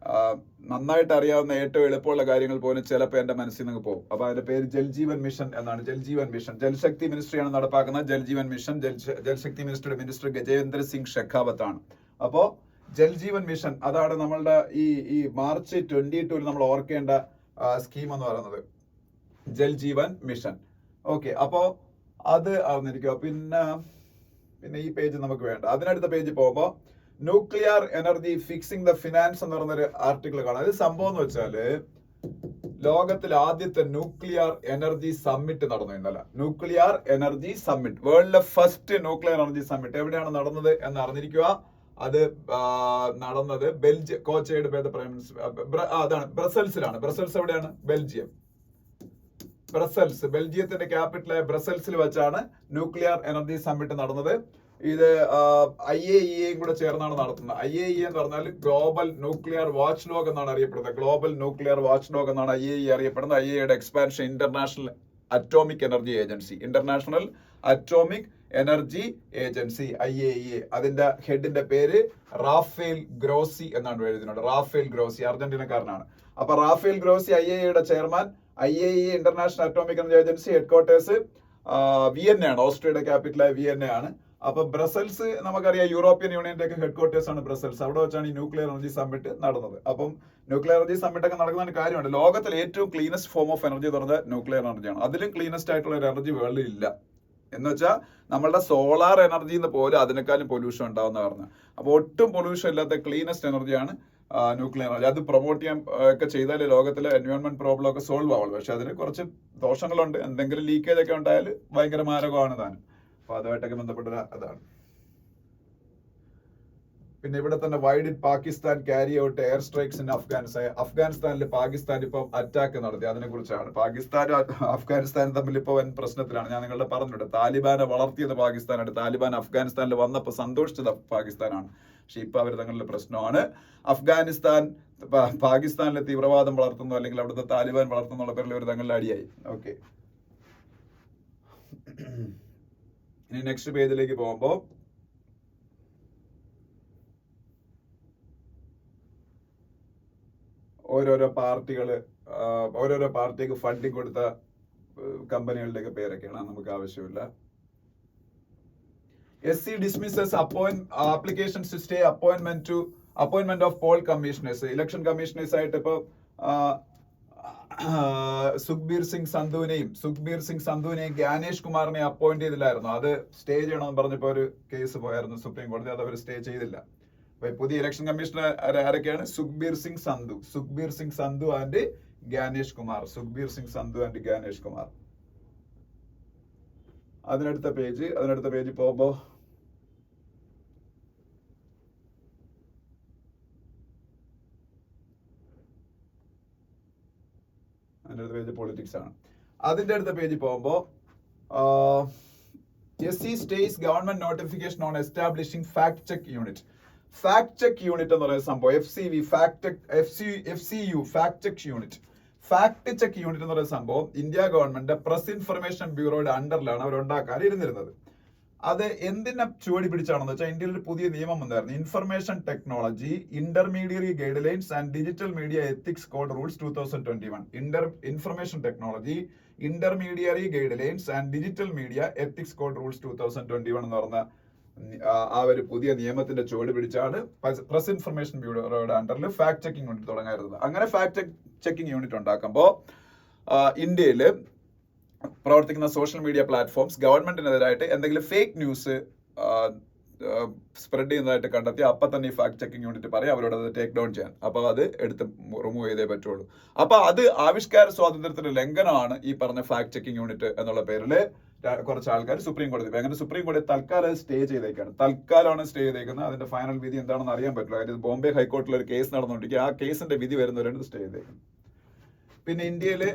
നന്നായിട്ട് അറിയാവുന്ന ഏറ്റവും എളുപ്പമുള്ള കാര്യങ്ങൾ പോലും ചിലപ്പോൾ എന്റെ മനസ്സിൽ നിന്ന് പോകും. അപ്പൊ അതിന്റെ പേര് ജൽജീവൻ മിഷൻ എന്നാണ്. ജൽജീവൻ മിഷൻ ജൽശക്തി മിനിസ്ട്രിയാണ് നടപ്പാക്കുന്നത്. ജൽജീവൻ മിഷൻ ജൽശക്തി മിനിസ്ട്രിയുടെ മിനിസ്റ്റർ ഗജേന്ദ്ര സിംഗ് ഷെഖാവത്ത് ആണ്. അപ്പോ ജൽജീവൻ മിഷൻ അതാണ് നമ്മളുടെ ഈ മാർച്ച് 22 നമ്മൾ ഓർക്കേണ്ട സ്കീം എന്ന് പറയുന്നത്, ജൽജീവൻ മിഷൻ. ഓക്കെ, അപ്പോ അത് അറിഞ്ഞിരിക്കുക. പിന്നെ ഈ പേജ് നമുക്ക് വേണ്ട. അതിനടുത്ത പേജ് പോകുമ്പോ nuclear energy fixing the finance എന്ന് പറയുന്നൊരു ആർട്ടിക്കിൾ കാണാം. അത് സംഭവം എന്ന് വെച്ചാല് ലോകത്തിൽ ആദ്യത്തെ ന്യൂക്ലിയർ എനർജി സമ്മിറ്റ് നടന്നു ഇന്നലെ. ന്യൂക്ലിയർ എനർജി സമ്മിറ്റ്, വേൾഡിലെ ഫസ്റ്റ് ന്യൂക്ലിയർ എനർജി സമ്മിറ്റ് എവിടെയാണ് നടന്നത് എന്ന് അറിഞ്ഞിരിക്കുക. അത് നടന്നത് കോച്ചയുടെ പേര് പ്രൈം മിനിസ്റ്റർ അതാണ് ബ്രസൽസിലാണ്. ബ്രസൽസ് എവിടെയാണ്? ബെൽജിയം. ബ്രസൽസ്, ബെൽജിയത്തിന്റെ ക്യാപിറ്റലായ ബ്രസൽസിൽ വെച്ചാണ് ന്യൂക്ലിയർ എനർജി സമ്മിറ്റ് നടന്നത്. ഇത് IAEA കൂടെ ചേർന്നാണ് നടത്തുന്നത്. IAEA എന്ന് പറഞ്ഞാൽ ഗ്ലോബൽ ന്യൂക്ലിയർ വാച്ച് ഡോഗ് എന്നാണ് അറിയപ്പെടുന്നത്. ഗ്ലോബൽ ന്യൂക്ലിയർ വാച്ച് ഡോഗ് എന്നാണ് IAEA അറിയപ്പെടുന്നത്. IAEAയുടെ expansion international atomic energy agency, international atomic energy agency IAEA. അതിന്റെ ഹെഡിന്റെ പേര് റാഫേൽ ഗ്രോസി എന്നാണ് എഴുതുന്നത്. റാഫേൽ ഗ്രോസി അർജന്റീനക്കാരനാണ്. അപ്പൊ റാഫേൽ ഗ്രോസി IAEAയുടെ chairman. IAEA international atomic energy agency headquarters വിയന്നയാണ്, ഓസ്ട്രിയയുടെ ക്യാപിറ്റലായ വിയന്നയാണ്. അപ്പൊ ബ്രസൽസ് നമുക്കറിയാം യൂറോപ്യൻ യൂണിയന്റെ ഒക്കെ ഹെഡ്ക്വാർട്ടേഴ്സ് ആണ് ബ്രസൽസ്. അവിടെ വെച്ചാണ് ഈ ന്യൂക്ലിയർ എനർജി സമ്മിറ്റ് നടന്നത്. അപ്പം ന്യൂക്ലിയർ എനർജി സമ്മിറ്റ് ഒക്കെ നടക്കുന്ന കാര്യമുണ്ട്. ലോകത്തിലെ ഏറ്റവും ക്ലീനസ്റ്റ് ഫോം ഓഫ് എനർജി എന്ന് പറഞ്ഞാൽ ന്യൂക്ലിയർ എനർജിയാണ്. അതിലും ക്ലീനസ്റ്റ് ആയിട്ടുള്ള ഒരു എനർജി വേൾഡിൽ ഇല്ല. എന്ന് വെച്ചാൽ നമ്മളുടെ സോളാർ എനർജിന്ന് പോലും അതിനേക്കാളും പൊല്യൂഷൻ ഉണ്ടാവുന്ന പറഞ്ഞത്. അപ്പോൾ ഒട്ടും പൊല്യൂഷൻ ഇല്ലാത്ത ക്ലീനസ്റ്റ് എനർജിയാണ് ന്യൂക്ലിയർ എനർജി. അത് പ്രൊമോട്ട് ചെയ്യാൻ ഒക്കെ ചെയ്താൽ ലോകത്തിലെ എൻവയോൺമെന്റ് പ്രോബ്ലം ഒക്കെ സോൾവ് ആവുള്ളൂ. പക്ഷെ അതിന് കുറച്ച് ദോഷങ്ങളുണ്ട്. എന്തെങ്കിലും ലീക്കേജ് ഒക്കെ ഉണ്ടായാൽ ഭയങ്കര മാരകമാണ് താനും. അപ്പൊ അതുമായിട്ടൊക്കെ ബന്ധപ്പെട്ട അതാണ്. പിന്നെ ഇവിടെ തന്നെ why did Pakistan carry out air strikes in Afghanistan. അഫ്ഗാനിസ്ഥാനിൽ പാകിസ്ഥാൻ ഇപ്പം അറ്റാക്ക് നടത്തി. അതിനെ കുറിച്ചാണ്. പാകിസ്ഥാനും അഫ്ഗാനിസ്ഥാനും തമ്മിൽ ഇപ്പോൾ വൻ പ്രശ്നത്തിലാണ്. ഞാൻ നിങ്ങളുടെ പറഞ്ഞിട്ടുണ്ട്, താലിബാനെ വളർത്തിയത് പാകിസ്ഥാനാണ്. താലിബാൻ അഫ്ഗാനിസ്ഥാനിൽ വന്നപ്പോൾ സന്തോഷിച്ചത് പാകിസ്ഥാനാണ്. പക്ഷെ ഇപ്പൊ അവർ തങ്ങളുടെ പ്രശ്നമാണ്. അഫ്ഗാനിസ്ഥാൻ പാകിസ്ഥാനിലെ തീവ്രവാദം വളർത്തുന്നു അല്ലെങ്കിൽ അവിടുത്തെ താലിബാൻ വളർത്തുന്നുള്ള പേരിൽ ഒരു തങ്ങളുടെ അടിയായി. ഓക്കെ, ഇനി നെക്സ്റ്റ് പേജിലേക്ക് പോകുമ്പോ ഓരോരോ പാർട്ടിക്ക് ഫണ്ടിങ് കൊടുത്ത കമ്പനികളുടെയൊക്കെ പേരൊക്കെയാണ്. നമുക്ക് ആവശ്യമില്ല. SC dismisses applications to stay appointment of poll commissioners. Election commissioners ആയിട്ട് ഇപ്പൊ സുഖ്ബീർ സിംഗ് സന്ധുവിനെയും ഗ്യാനേഷ് കുമാറിനെ അപ്പോയിന്റ് ചെയ്തില്ലായിരുന്നു. അത് സ്റ്റേ ചെയ്യണമെന്ന് പറഞ്ഞപ്പോ ഒരു കേസ് പോയായിരുന്നു സുപ്രീം കോടതി. അത് അവർ സ്റ്റേ ചെയ്തില്ല. അപ്പൊ പുതിയ ഇലക്ഷൻ കമ്മീഷണർ ആരൊക്കെയാണ്? സുഖ്ബീർ സിംഗ് സന്ധു ആൻഡ് ഗ്യാനേഷ് കുമാർ. അതിനടുത്ത പേജ് പോകുമ്പോ അതിനടുത്ത പേജ് പൊളിറ്റിക്സ് ആണ്. അതിന്റെ അടുത്ത പേജിൽ പോകുമ്പോ SC states government notification on establishing fact check unit. Fact check unit എന്ന് പറയുന്ന സംഭവം FCU fact check unit. Fact check unit എന്ന് പറയുന്ന സംഭവം ഇന്ത്യ ഗവൺമെന്റ് പ്രസ് ഇൻഫർമേഷൻ ബ്യൂറോയുടെ അണ്ടറിലാണ് അവർ ഉണ്ടാക്കാൻ ഇരുന്നിരുന്നത്. അത് എന്തിനെ ചുവടി പിടിച്ചാണെന്ന് വെച്ചാൽ ഇന്ത്യയിൽ ഒരു പുതിയ നിയമം വന്നായിരുന്നു. Information technology intermediary guide lines and digital media ethics code rules 2021. Information technology intermediary guide lines and digital media ethics code rules 2021 എന്ന് പറഞ്ഞ ആ ഒരു പുതിയ നിയമത്തിന്റെ ചുവട് പിടിച്ചാണ് പ്രസ് ഇൻഫർമേഷൻ ബ്യൂറോയുടെ അണ്ടറിൽ ഫാക്ട് ചെക്കിംഗ് യൂണിറ്റ് തുടങ്ങായിരുന്നത്. അങ്ങനെ ഫാക്ട് ചെക്കിംഗ് യൂണിറ്റ് ഉണ്ടാക്കുമ്പോൾ ഇന്ത്യയിൽ പ്രവർത്തിക്കുന്ന സോഷ്യൽ മീഡിയ പ്ലാറ്റ്ഫോംസ് ഗവൺമെന്റിനെതിരായിട്ട് എന്തെങ്കിലും ഫേക്ക് ന്യൂസ് സ്പ്രെഡ് ചെയ്യുന്നതായിട്ട് കണ്ടെത്തി അപ്പൊ തന്നെ ഈ ഫാക്ട് ചെക്കിംഗ് യൂണിറ്റ് പറയും അവരോട് അത് ടേക്ക് ഡൗൺ ചെയ്യാൻ. അപ്പൊ അത് എടുത്ത് റിമൂവ് ചെയ്തേ പറ്റുള്ളൂ. അപ്പൊ അത് ആവിഷ്കാര സ്വാതന്ത്ര്യത്തിന്റെ ലംഘനമാണ് ഈ പറഞ്ഞ ഫാക്ട് ചെക്കിംഗ് യൂണിറ്റ് എന്നുള്ള പേരിൽ കുറച്ച് ആൾക്കാർ സുപ്രീം കോടതി. അങ്ങനെ സുപ്രീം കോടതി തൽക്കാലം സ്റ്റേ ചെയ്തേക്കാണ്. തൽക്കാലമാണ് സ്റ്റേ ചെയ്തേക്കുന്നത്. അതിന്റെ ഫൈനൽ വിധി എന്താണെന്ന് അറിയാൻ പറ്റില്ല. കാര്യം ബോംബെ ഹൈക്കോർട്ടിൽ ഒരു കേസ് നടന്നുകൊണ്ടിരിക്കുക. ആ കേസിന്റെ വിധി വരുന്നവരാണ് സ്റ്റേ ചെയ്തേക്കുന്നത്. പിന്നെ ഇന്ത്യയില്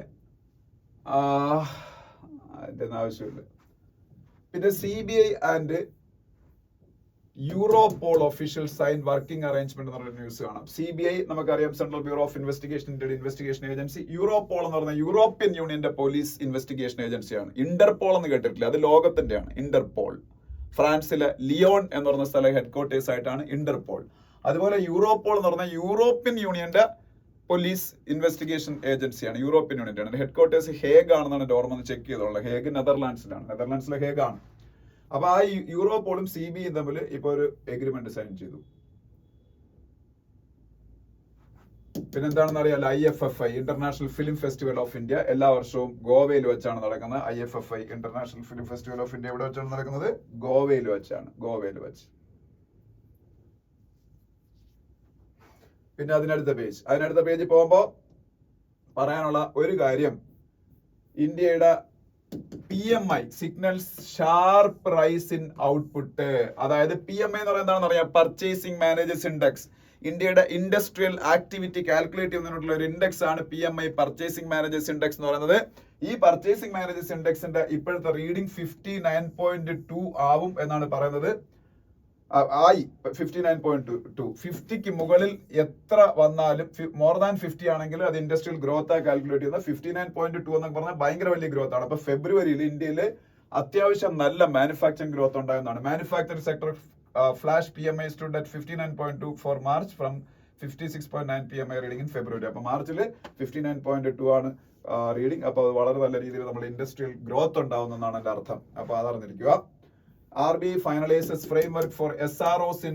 അതിന്റെ ആവശ്യമില്ല. പിന്നെ CBI and Europol official sign working arrangement എന്ന് പറയുന്ന ന്യൂസ് കാണാം. CBI നമുക്കറിയാം, സെൻട്രൽ ബ്യൂറോ ഓഫ് ഇൻവെസ്റ്റിഗേഷൻ, ഇന്ത്യയുടെ ഇൻവെസ്റ്റിഗേഷൻ ഏജൻസി. യൂറോപോൾ എന്ന് പറഞ്ഞ യൂറോപ്യൻ യൂണിയന്റെ പോലീസ് ഇൻവെസ്റ്റിഗേഷൻ ഏജൻസിയാണ്. ഇന്റർപോൾ എന്ന് കേട്ടിട്ടില്ല, അത് ലോകത്തിന്റെയാണ്. ഇന്റർപോൾ ഫ്രാൻസിലെ ലിയോൺ എന്ന് പറഞ്ഞ സ്ഥലം ഹെഡ്ക്വാർട്ടേഴ്സ് ആയിട്ടാണ് ഇന്റർപോൾ. അതുപോലെ യൂറോപോൾ എന്ന് പറഞ്ഞാൽ യൂറോപ്യൻ യൂണിയന്റെ പോലീസ് ഇൻവെസ്റ്റിഗേഷൻ ഏജൻസിയാണ്, യൂറോപ്യൻ യൂണിയൻ ആണ്. ഹെഡ്ക്വാർട്ടേഴ്സ് ഹേഗ് ആണെന്നാണ് എൻ്റെ ഓർമ്മ, ഒന്ന് ചെക്ക് ചെയ്തോളാം. ഹേഗ് നെതർലാൻഡ്സിലാണ്, നെതർലാൻഡ്സിലെ ഹേഗ് ആണ്. അപ്പൊ ആ യൂറോപോളും CBI തമ്മിൽ ഇപ്പൊ ഒരു എഗ്രിമെന്റ് സൈൻ ചെയ്തു. പിന്നെന്താണെന്ന് അറിയാലോ, IFFI international film festival of India എല്ലാ വർഷവും ഗോവയിൽ വെച്ചാണ് നടക്കുന്നത്. IFFI international film festival of India എവിടെ വെച്ചാണ് നടക്കുന്നത്? ഗോവയിൽ വെച്ചാണ്, ഗോവയിൽ വെച്ച്. പിന്നെ അതിനടുത്ത പേജ് പോകുമ്പോ പറയാനുള്ള ഒരു കാര്യം, ഇന്ത്യയുടെ PMI signals sharp rice in output. അതായത് PMI എന്ന് പറയുന്നത് എന്താണെന്ന് അറിയാം, പർച്ചേസിംഗ് മാനേജേഴ്സ് ഇൻഡെക്സ്. ഇന്ത്യയുടെ ഇൻഡസ്ട്രിയൽ ആക്ടിവിറ്റി കാൽക്കുലേറ്റ് ചെയ്യുന്നതിനുള്ള ഒരു ഇൻഡെക്സ് ആണ് PMI, പർച്ചേസിംഗ് മാനേജേഴ്സ് ഇൻഡെക്സ് എന്ന് പറയുന്നത്. ഈ പർച്ചേസിംഗ് മാനേജേഴ്സ് ഇൻഡെക്സിന്റെ ഇപ്പോഴത്തെ റീഡിംഗ് 59.2 ആവും എന്നാണ് പറയുന്നത്. ആയി 59.2. 50ക്ക് മുകളിൽ എത്ര വന്നാലും, മോർ ദാൻ 50 ആണെങ്കിൽ അത് ഇൻഡസ്ട്രിയൽ ഗ്രോത്ത് കാൽക്കുലേറ്റ് ചെയ്യുന്നത്. 59.2 എന്നൊക്കെ പറഞ്ഞാൽ ഭയങ്കര വലിയ ഗ്രോത്ത് ആണ്. അപ്പൊ ഫെബ്രുവരിയിൽ ഇന്ത്യയിൽ അത്യാവശ്യം നല്ല മാനുഫാക്ചറിംഗ് ഗ്രോത്ത് ഉണ്ടായെന്നാണ്. Manufacturing sector flash PMI stood at 59.2 for March from 56.9 PMI reading in February. അപ്പൊ മാർച്ചിൽ 59.2 ആണ് റീഡിംഗ്. അപ്പൊ അത് വളരെ നല്ല രീതിയിൽ നമ്മുടെ ഇൻഡസ്ട്രിയൽ ഗ്രോത്ത് ഉണ്ടാവുന്നതാണ് എന്റെ അർത്ഥം. അപ്പൊ അതറിഞ്ഞിരിക്കുക. RBI finalizes framework for SROs in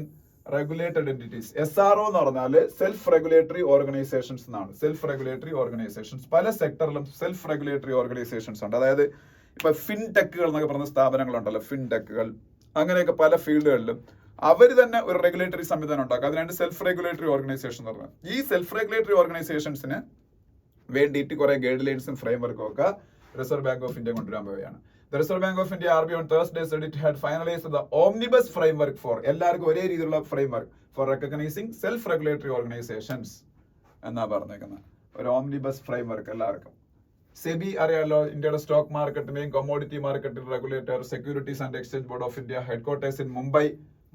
regulated entities. SRO എന്ന് പറഞ്ഞാൽ സെൽഫ് റെഗുലേറ്ററി ഓർഗനൈസേഷൻസ് എന്നാണ്. സെൽഫ് റെഗുലേറ്ററി ഓർഗനൈസേഷൻസ് പല സെക്ടറിലും സെൽഫ് റെഗുലേറ്ററി ഓർഗനൈസേഷൻസ് ഉണ്ട്. അതായത് ഇപ്പൊ ഫിൻടെക്കുകൾ എന്നൊക്കെ പറഞ്ഞ സ്ഥാപനങ്ങളുണ്ടല്ലോ, ഫിൻടെക്കുകൾ, അങ്ങനെയൊക്കെ പല ഫീൽഡുകളിലും അവർ തന്നെ ഒരു റെഗുലേറ്ററി സംവിധാനം ഉണ്ടാക്കും. അതിനാണ് സെൽഫ് റെഗുലേറ്ററി ഓർഗനൈസേഷൻ എന്ന് പറഞ്ഞത്. ഈ സെൽഫ് റെഗുലേറ്ററി ഓർഗനൈസേഷൻസിന് വേണ്ടിയിട്ട് കുറെ ഗൈഡ് ലൈൻസും ഫ്രെയിംവർക്കും ഒക്കെ റിസർവ് ബാങ്ക് ഓഫ് ഇന്ത്യ കൊണ്ടുവരാൻ പോവുകയാണ്. The Reserve Bank of India RBI on Thursday said it had finalized the omnibus framework for എല്ലാവർക്കും ഒരേ രീതിയിലുള്ള framework for recognizing self regulatory organizations എന്നാ പറഞ്ഞേക്കുന്നത്. ഒരു ഓംനിബസ് ഫ്രെയിംവർക്ക് എല്ലാവർക്കും. സെബി അറിയാലോ, ഇന്ത്യയുടെ സ്റ്റോക്ക് മാർക്കറ്റിന്റെയും commodity marketing regulator. Securities and exchange board of India headquarters in Mumbai.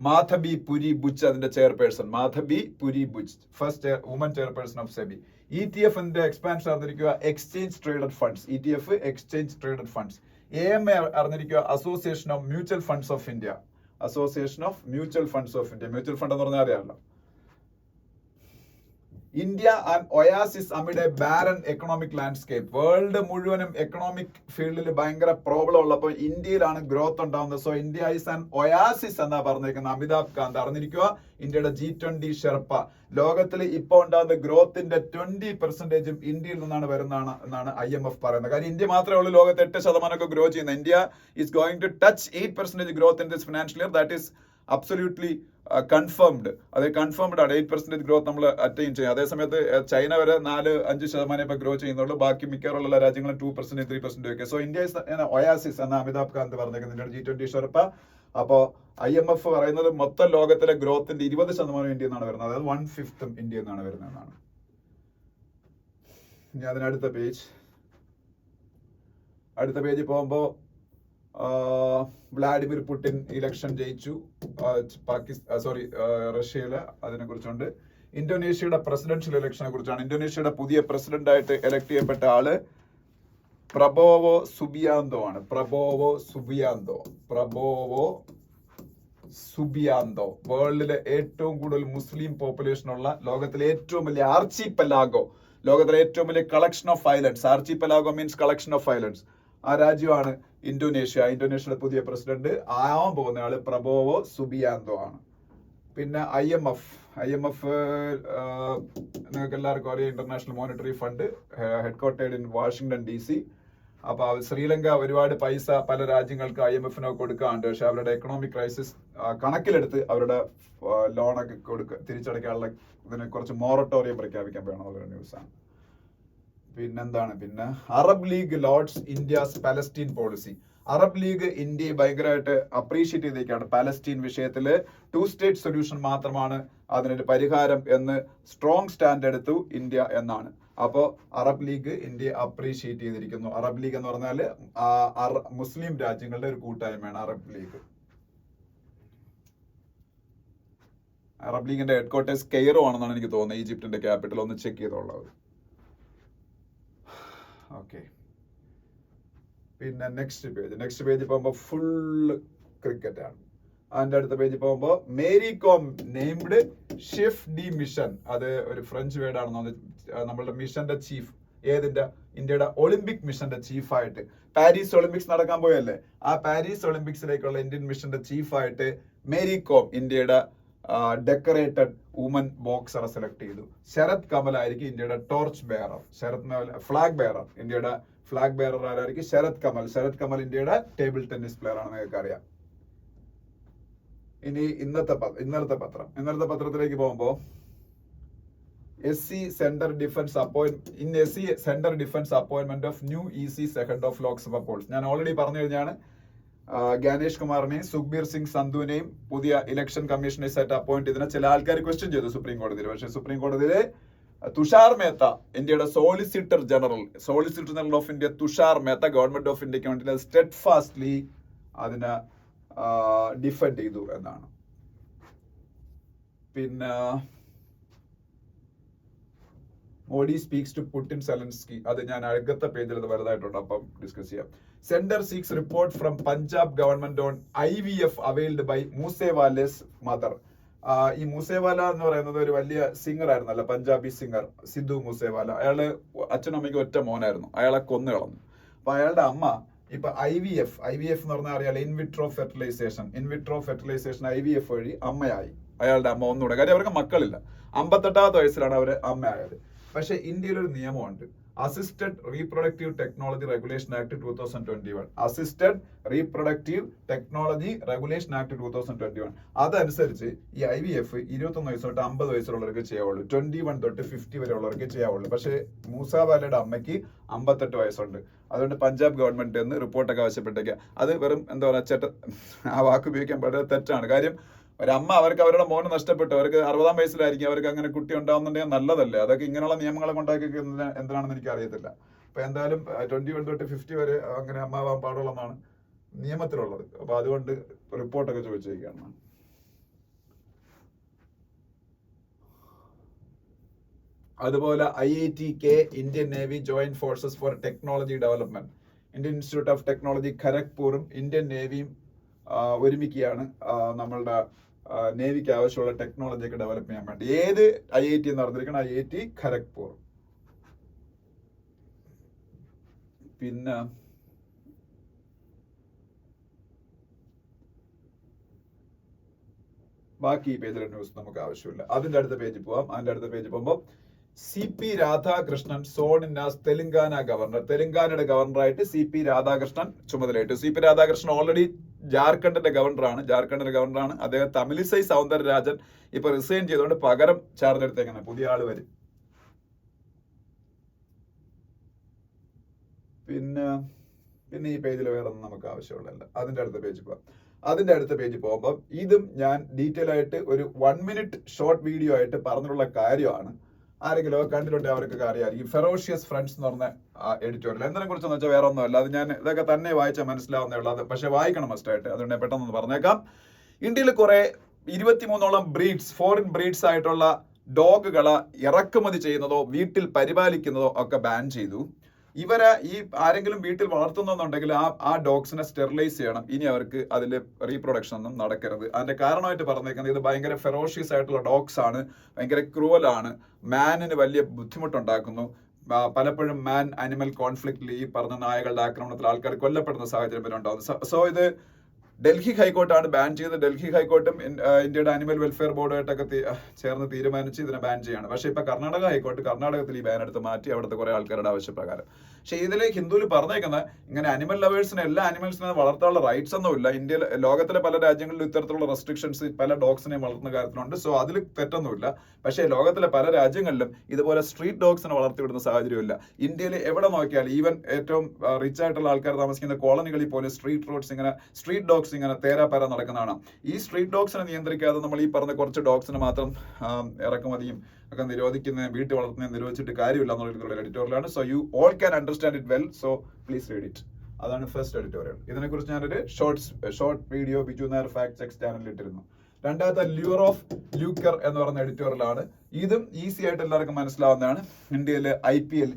Madhabi Puri Buch അതിന്റെ chairperson. Madhabi Puri Buch, first woman chairperson of SEBI. ETF ന്റെ എക്സ്പാൻഷൻ അറിഞ്ഞിരിക്കുക, exchange traded funds. ETF exchange traded funds. AMA അറിഞ്ഞിരിക്കുക, association of mutual funds of India. Association of mutual funds of India. Mutual fund എന്ന് പറഞ്ഞാൽ അറിയാമല്ലോ. India and oasis amid a barren economic landscape. World മുഴുവനും economic ഫീൽഡിൽ ഭയങ്കര problem ഉള്ളപ്പോൾ ഇന്ത്യയിലാണ് growth ഉണ്ടാവുന്നത്. So India is an oasis എന്നാ പറഞ്ഞിരിക്കുന്നത് അമിതാഭ് കാന്ത്. അറിഞ്ഞിരിക്കുക, ഇന്ത്യയുടെ G20 ഷെർപ്പ. ലോകത്തിൽ ഇപ്പോൾ ഉണ്ടാകുന്ന ഗ്രോത്തിന്റെ 20% ഇന്ത്യയിൽ നിന്നാണ് വരുന്നതാണ് എന്നാണ് IMF പറയുന്നത്. കാര്യം ഇന്ത്യ മാത്രമേ ഉള്ളൂ ലോകത്ത് 8% ഗ്രോ ചെയ്യുന്നത്. India is going to touch 8% growth in this financial year. That is absolutely confirmed. അത് കൺഫേംഡ് ആണ്. 8% ഗ്രോത്ത് നമ്മൾ അറ്റൈൻ ചെയ്യും. അതേസമയത്ത് ചൈന വരെ 4-5% ഇപ്പൊ ഗ്രോ ചെയ്യുന്നുള്ളൂ. ബാക്കി മിക്കവാറുള്ള രാജ്യങ്ങളും 2%, 3% ഒക്കെ. സോ ഇന്ത്യ ഒയാസിസ് എന്ന അമിതാഭ് കാന്ത് പറഞ്ഞേക്കുന്നത് G20 ഷെർപ്പ. അപ്പോ IMF പറയുന്നത് മൊത്തം ലോകത്തിലെ ഗ്രോത്തിന്റെ 20% ഇന്ത്യയിൽ നിന്നാണ് വരുന്നത്. അതായത് 1/5 ഇന്ത്യയിൽ നിന്നാണ് വരുന്നതെന്നാണ്. ഇനി അതിനടുത്ത പേജ് പോകുമ്പോ വ്ളാഡിമിർ പുടിൻ ഇലക്ഷൻ ജയിച്ചു റഷ്യയില്. അതിനെ കുറിച്ചുണ്ട്. ഇന്തോനേഷ്യയുടെ പ്രസിഡൻഷ്യൽ ഇലക്ഷനെ കുറിച്ചാണ്. ഇന്തോനേഷ്യയുടെ പുതിയ പ്രസിഡന്റ് ആയിട്ട് എലക്ട് ചെയ്യപ്പെട്ട ആള് പ്രബോവോ സുബിയാന്തോ ആണ്. പ്രബോവോ സുബിയാന്തോ വേൾഡിലെ ഏറ്റവും കൂടുതൽ മുസ്ലിം പോപ്പുലേഷൻ ഉള്ള, ലോകത്തിലെ ഏറ്റവും വലിയ ആർച്ചിപെലാഗോ, ലോകത്തിലെ ഏറ്റവും വലിയ collection of islands. Archipelago means collection of islands. ആ രാജ്യമാണ് ഇന്തോനേഷ്യ. ഇന്തോനേഷ്യയുടെ പുതിയ പ്രസിഡന്റ് ആവാൻ പോകുന്ന ആള് പ്രബോവോ സുബിയാന്തോ ആണ്. പിന്നെ IMF നിങ്ങൾക്ക് എല്ലാവർക്കും അറിയാം, international monetary fund headquartered in Washington DC. അപ്പൊ ശ്രീലങ്ക ഒരുപാട് പൈസ പല രാജ്യങ്ങൾക്ക് IMF-നൊക്കെ കൊടുക്കാറുണ്ട്. പക്ഷെ അവരുടെ എക്കണോമിക് ക്രൈസിസ് കണക്കിലെടുത്ത് അവരുടെ ലോണൊക്കെ തിരിച്ചടയ്ക്കാനുള്ള ഇതിനെ കുറച്ച് മൊറട്ടോറിയം പ്രഖ്യാപിക്കാൻ വേണമെന്നുള്ള ന്യൂസാണ്. പിന്നെ Arab league lauds India's Palestine policy. Arab league ഇന്ത്യയെ ഭയങ്കരമായിട്ട് അപ്രീഷിയേറ്റ് ചെയ്തേക്കാണ്. പാലസ്റ്റീൻ വിഷയത്തില് 2 സ്റ്റേറ്റ് സൊല്യൂഷൻ മാത്രമാണ് അതിനൊരു പരിഹാരം എന്ന് സ്ട്രോങ് സ്റ്റാൻഡ് എടുത്തു ഇന്ത്യ എന്നാണ്. അപ്പോ അറബ് ലീഗ് ഇന്ത്യയെ അപ്രീഷിയേറ്റ് ചെയ്തിരിക്കുന്നു. അറബ് ലീഗ് എന്ന് പറഞ്ഞാല് മുസ്ലിം രാജ്യങ്ങളുടെ ഒരു കൂട്ടായ്മയാണ് അറബ് ലീഗ്. അറബ് ലീഗിന്റെ ഹെഡ്ക്വാർട്ടേഴ്സ് കെയ്റോ ആണെന്നാണ് എനിക്ക് തോന്നുന്നത്, ഈജിപ്തിന്റെ ക്യാപിറ്റൽ. ഒന്ന് ചെക്ക് ചെയ്തോളാം. ഓക്കെ, പിന്നെ നെക്സ്റ്റ് പേജ് പോകുമ്പോൾ ഫുൾ ക്രിക്കറ്റ് ആണ്. അതിന്റെ അടുത്ത പേജ് പോകുമ്പോൾ Mary com named chef D mission. അത് ഒരു ഫ്രഞ്ച് വേർഡ് ആണെന്ന് നമ്മളുടെ മിഷന്റെ ചീഫ്. ഏതിന്റെ? ഇന്ത്യയുടെ ഒളിമ്പിക് മിഷന്റെ ചീഫായിട്ട്. പാരീസ് ഒളിമ്പിക്സ് നടക്കാൻ പോയല്ലേ, ആ പാരീസ് ഒളിമ്പിക്സിലേക്കുള്ള ഇന്ത്യൻ മിഷന്റെ ചീഫായിട്ട് മേരി കോം ഇന്ത്യയുടെ ഡെക്കറേറ്റഡ് വുമൻ ബോക്സറെ സെലക്ട് ചെയ്തു. ശരത് കമൽ ആയിരിക്കും ഇന്ത്യയുടെ ടോർച്ച് ബെയറർ. Flag bearer. ഇന്ത്യയുടെ ഫ്ലാഗ് ബെയറർ ആരായിരിക്കും? ശരത് കമൽ. ശരത് കമൽ ഇന്ത്യയുടെ ടേബിൾ ടെന്നീസ് പ്ലെയർ ആണ്, നിങ്ങൾക്ക് അറിയാം. ഇനി ഇന്നത്തെ പത്രത്തിലേക്ക് പോകുമ്പോൾ SC centre defends appointment of new EC second of Lok Sabha polls. ഞാൻ ഓൾറെഡി പറഞ്ഞു കഴിഞ്ഞാണ്. ഗാനേഷ് കുമാറിനെയും സുഖ്ബീർ സിംഗ് സന്ധുവിനെയും പുതിയ ഇലക്ഷൻ കമ്മീഷണേഴ്സായിട്ട് അപ്പോയിന്റ് ചെയ്തതിനെ ചില ആൾക്കാർ ക്വസ്റ്റ്യൻ ചെയ്തു സുപ്രീം കോടതിയിൽ. പക്ഷേ സുപ്രീം കോടതിയിലെ തുഷാർ മേത്ത, ഇന്ത്യയുടെ solicitor general of India Tushar Mehta government of ഇന്ത്യക്ക് വേണ്ടി സ്റ്റെഡ് ഫാസ്റ്റ്ലി അതിനെ ഡിഫെൻഡ് ചെയ്തു എന്നാണ്. പിന്നെ Modi speaks to Putin Zelensky. അത് ഞാൻ അടുത്ത പേജിൽ അത് വരുന്നതായിട്ടുണ്ട്, അപ്പം ഡിസ്കസ് ചെയ്യാം. Centre seeks report from Punjab government on IVF availed by Moosewala's mother. ഈ മൂസേവാല എന്ന് പറയുന്നത് ഒരു വലിയ സിംഗർ ആയിരുന്നല്ലോ, പഞ്ചാബി സിംഗർ സിദ്ധു മൂസേവാല. അയാള് അച്ഛനും അമ്മയ്ക്കും ഒറ്റ മോനായിരുന്നു, അയാളെ കൊന്നു കളഞ്ഞു. അപ്പൊ അയാളുടെ അമ്മ ഇപ്പൊ IVF എന്ന് പറഞ്ഞാൽ അറിയാലോ, ഇൻവിട്രോ ഫെർട്ടിലൈസേഷൻ IVF വഴി അമ്മയായി. അയാളുടെ അമ്മ ഒന്നുകൂടെ, കാര്യം അവർക്ക് മക്കളില്ല. 58ാമത്തെ വയസ്സിലാണ് അവര് അമ്മയായത്. പക്ഷെ ഇന്ത്യയിൽ ഒരു നിയമമുണ്ട്, assisted reproductive technology regulation act 2021. Assisted reproductive technology regulation act 2021. അതനുസരിച്ച് ഈ IVF 21 വയസ്സ് തൊട്ട് 50 വയസ്സുള്ളവർക്ക് ചെയ്യാവുള്ളൂ, 21 തൊട്ട് 50 വരെ ഉള്ളവർക്ക് ചെയ്യാവുള്ളൂ. പക്ഷേ മൂസാവാലയുടെ അമ്മയ്ക്ക് 58 വയസ്സുണ്ട്. അതുകൊണ്ട് പഞ്ചാബ് ഗവൺമെന്റ് എന്ന് റിപ്പോർട്ടൊക്കെ ആവശ്യപ്പെട്ടേക്കുക. അത് വെറും എന്താ പറയുക, ആ വാക്ക് ഉപയോഗിക്കാൻ വളരെ തെറ്റാണ്. കാര്യം ഒരമ്മ, അവർക്ക് അവരുടെ മോന് നഷ്ടപ്പെട്ടു, അവർക്ക് 60-ാം വയസ്സിലായിരിക്കും, അവർക്ക് അങ്ങനെ കുട്ടി ഉണ്ടാവുന്നുണ്ടെങ്കിൽ നല്ലതല്ലേ. അതൊക്കെ ഇങ്ങനെയുള്ള നിയമങ്ങളെ കൊണ്ടാക്കി എന്തിനാണെന്ന് എനിക്ക് അറിയത്തില്ല. അപ്പൊ എന്തായാലും 21 തൊട്ട് 50 വരെ അങ്ങനെ അമ്മാവാൻ പാടുള്ളതാണ് നിയമത്തിലുള്ളത്. അപ്പൊ അതുകൊണ്ട് റിപ്പോർട്ടൊക്കെ ചോദിച്ചിരിക്കുകയാണ്. അതുപോലെ IIT-K Indian navy joint forces for technology development, Indian institute of technology ഖരഗ്പൂറും ഇന്ത്യൻ നേവിയും ഒരുമിക്കുകയാണ് നമ്മളുടെ നേവിക്ക് ആവശ്യമുള്ള ടെക്നോളജി ഒക്കെ ഡെവലപ്പ് ചെയ്യാൻ വേണ്ടി. ഏത് IIT എന്ന് പറഞ്ഞിരിക്കണം? IIT ഖരഗ്പൂർ. പിന്നെ ബാക്കി ഈ പേജിലെ ന്യൂസ് നമുക്ക് ആവശ്യമില്ല. അതിന്റെ അടുത്ത പേജിൽ പോവാം. അതിന്റെ അടുത്ത പേജിൽ പോകുമ്പോൾ CP Radhakrishnan sworn in as Telangana governor. തെലങ്കാനയുടെ ഗവർണറായിട്ട് CP രാധാകൃഷ്ണൻ ചുമതലയേറ്റു. CP രാധാകൃഷ്ണൻ ഓൾറെഡി ജാർഖണ്ഡിന്റെ ഗവർണറാണ്. അദ്ദേഹം തമിലിസൈ സൗന്ദരരാജൻ ഇപ്പൊ റിസൈൻ ചെയ്തുകൊണ്ട് പകരം ചാർജ് എടുത്തേക്കാണ്. പുതിയ ആള് വരും. പിന്നെ ഈ പേജിൽ വേറെ ഒന്നും നമുക്ക് ആവശ്യമുള്ളതല്ല. അതിന്റെ അടുത്ത പേജിൽ പോകുമ്പോൾ ഇതും ഞാൻ ഡീറ്റെയിൽ ആയിട്ട് ഒരു 1 മിനിറ്റ് ഷോർട്ട് വീഡിയോ ആയിട്ട് പറഞ്ഞിട്ടുള്ള കാര്യമാണ്. ആരെങ്കിലും കണ്ടിട്ടുണ്ടെങ്കിൽ അവർക്കൊക്കെ അറിയാമായിരിക്കും. ഫെറോഷ്യസ് ഫ്രണ്ട്സ് എന്ന് പറഞ്ഞ എഡിറ്റോറിയൽ. എന്തിനെ കുറിച്ചെന്ന് വെച്ചാൽ വേറെ ഒന്നുമല്ല, അത് ഞാൻ ഇതൊക്കെ തന്നെ വായിച്ചാൽ മനസ്സിലാവുന്നേ ഉള്ളൂ. അത് പക്ഷെ വായിക്കണം മസ്റ്റായിട്ട്. അതുകൊണ്ട് പെട്ടെന്ന് പറഞ്ഞേക്കാം. ഇന്ത്യയിൽ കുറെ 23ഓളം ഫോറിൻ ബ്രീഡ്സ് ആയിട്ടുള്ള ഡോഗുകളെ ഇറക്കുമതി ചെയ്യുന്നതോ വീട്ടിൽ പരിപാലിക്കുന്നതോ ഒക്കെ ബാൻ ചെയ്തു. ഇവരെ ആരെങ്കിലും വീട്ടിൽ വളർത്തുന്നുണ്ടെങ്കിൽ ആ ഡോഗ്സിനെ സ്റ്റെറിലൈസ് ചെയ്യണം. ഇനി അവർക്ക് അതിൽ റീപ്രൊഡക്ഷൻ ഒന്നും നടക്കരുത്. അതിന്റെ കാരണമായിട്ട് പറഞ്ഞേക്കുന്നത് ഇത് ഭയങ്കര ഫെറോഷ്യസ് ആയിട്ടുള്ള ഡോഗ്സ് ആണ്, ഭയങ്കര ക്രൂവലാണ്, മാനിന് വലിയ ബുദ്ധിമുട്ടുണ്ടാക്കുന്നു. പലപ്പോഴും മാൻ അനിമൽ കോൺഫ്ലിക്റ്റിൽ ഈ പറഞ്ഞ നായകളുടെ ആക്രമണത്തിൽ ആൾക്കാർ കൊല്ലപ്പെടുന്ന സാഹചര്യം വരെ ഉണ്ടാകുന്നു. സോ ഇത് ഡൽഹി ഹൈക്കോർട്ടാണ് ബാൻ ചെയ്തത്. ഡൽഹി ഹൈക്കോർട്ടും ഇന്ത്യയുടെ അനിമൽ വെൽഫെയർ ബോർഡുമായിട്ടൊക്കെ ചേർന്ന് തീരുമാനിച്ച് ഇതിനെ ബാൻ ചെയ്യാണ്. പക്ഷേ ഇപ്പൊ കർണാടക ഹൈക്കോർട്ട് കർണാടകത്തിൽ ഈ ബാൻ എടുത്ത് മാറ്റി, അവിടുത്തെ കുറെ ആൾക്കാരുടെ ആവശ്യപ്രകാരം. പക്ഷേ ഇതിൽ ഹിന്ദുവിൽ പറഞ്ഞേക്കുന്നത് ഇങ്ങനെ അനിമൽ ലവേഴ്സിന് എല്ലാ അനിമൽസിനെ വളർത്താനുള്ള റൈറ്റ്സ് ഒന്നുമില്ല. ഇന്ത്യയിൽ ലോകത്തിലെ പല രാജ്യങ്ങളിലും ഇത്തരത്തിലുള്ള റെസ്ട്രിക്ഷൻസ് പല ഡോഗ്സിനെയും വളർത്തുന്ന കാര്യത്തിലുണ്ട്. സോ അതിൽ തെറ്റൊന്നുമില്ല. പക്ഷേ ലോകത്തിലെ പല രാജ്യങ്ങളിലും ഇതുപോലെ സ്ട്രീറ്റ് ഡോഗ്സിനെ വളർത്തിവിടുന്ന സാഹചര്യമില്ല. ഇന്ത്യയിൽ എവിടെ നോക്കിയാൽ ഈവൻ ഏറ്റവും റിച്ച് ആയിട്ടുള്ള ആൾക്കാർ താമസിക്കുന്ന കോളനികളിൽ പോലും സ്ട്രീറ്റ് ഡോഗ്സ് ഇങ്ങനെ തേരാപ്പാര നടക്കുന്നതാണ്. ഈ സ്ട്രീറ്റ് ഡോഗ്സിനെ നിയന്ത്രിക്കാതെ നമ്മൾ ഈ പറഞ്ഞ കുറച്ച് ഡോഗ്സിനെ മാത്രം ഇറക്കുമതിയും ഒക്കെ നിരോധിക്കുന്ന, വീട്ടിൽ വളർത്തുന്നതിന് നിരോധിച്ചിട്ട് കാര്യമില്ല എന്നുള്ള എഡിറ്റോറിയലാണ്. So you all can understand it well. So please read it. അതാണ് ഫസ്റ്റ് എഡിറ്റോറിയൽ. ഇതിനെക്കുറിച്ച് ഞാനൊരു short video Biju Nair fact check ചാനലിൽ ഇട്ടിരുന്നു. രണ്ടാമത്തെ ല്യൂർ ഓഫ് ലൂക്കർ എന്ന് പറയുന്ന എഡിറ്റോറിയലാണ്. ഇതും ഈസി ആയിട്ട് എല്ലാവർക്കും മനസ്സിലാവുന്നതാണ്. ഇന്ത്യയിലെ IPL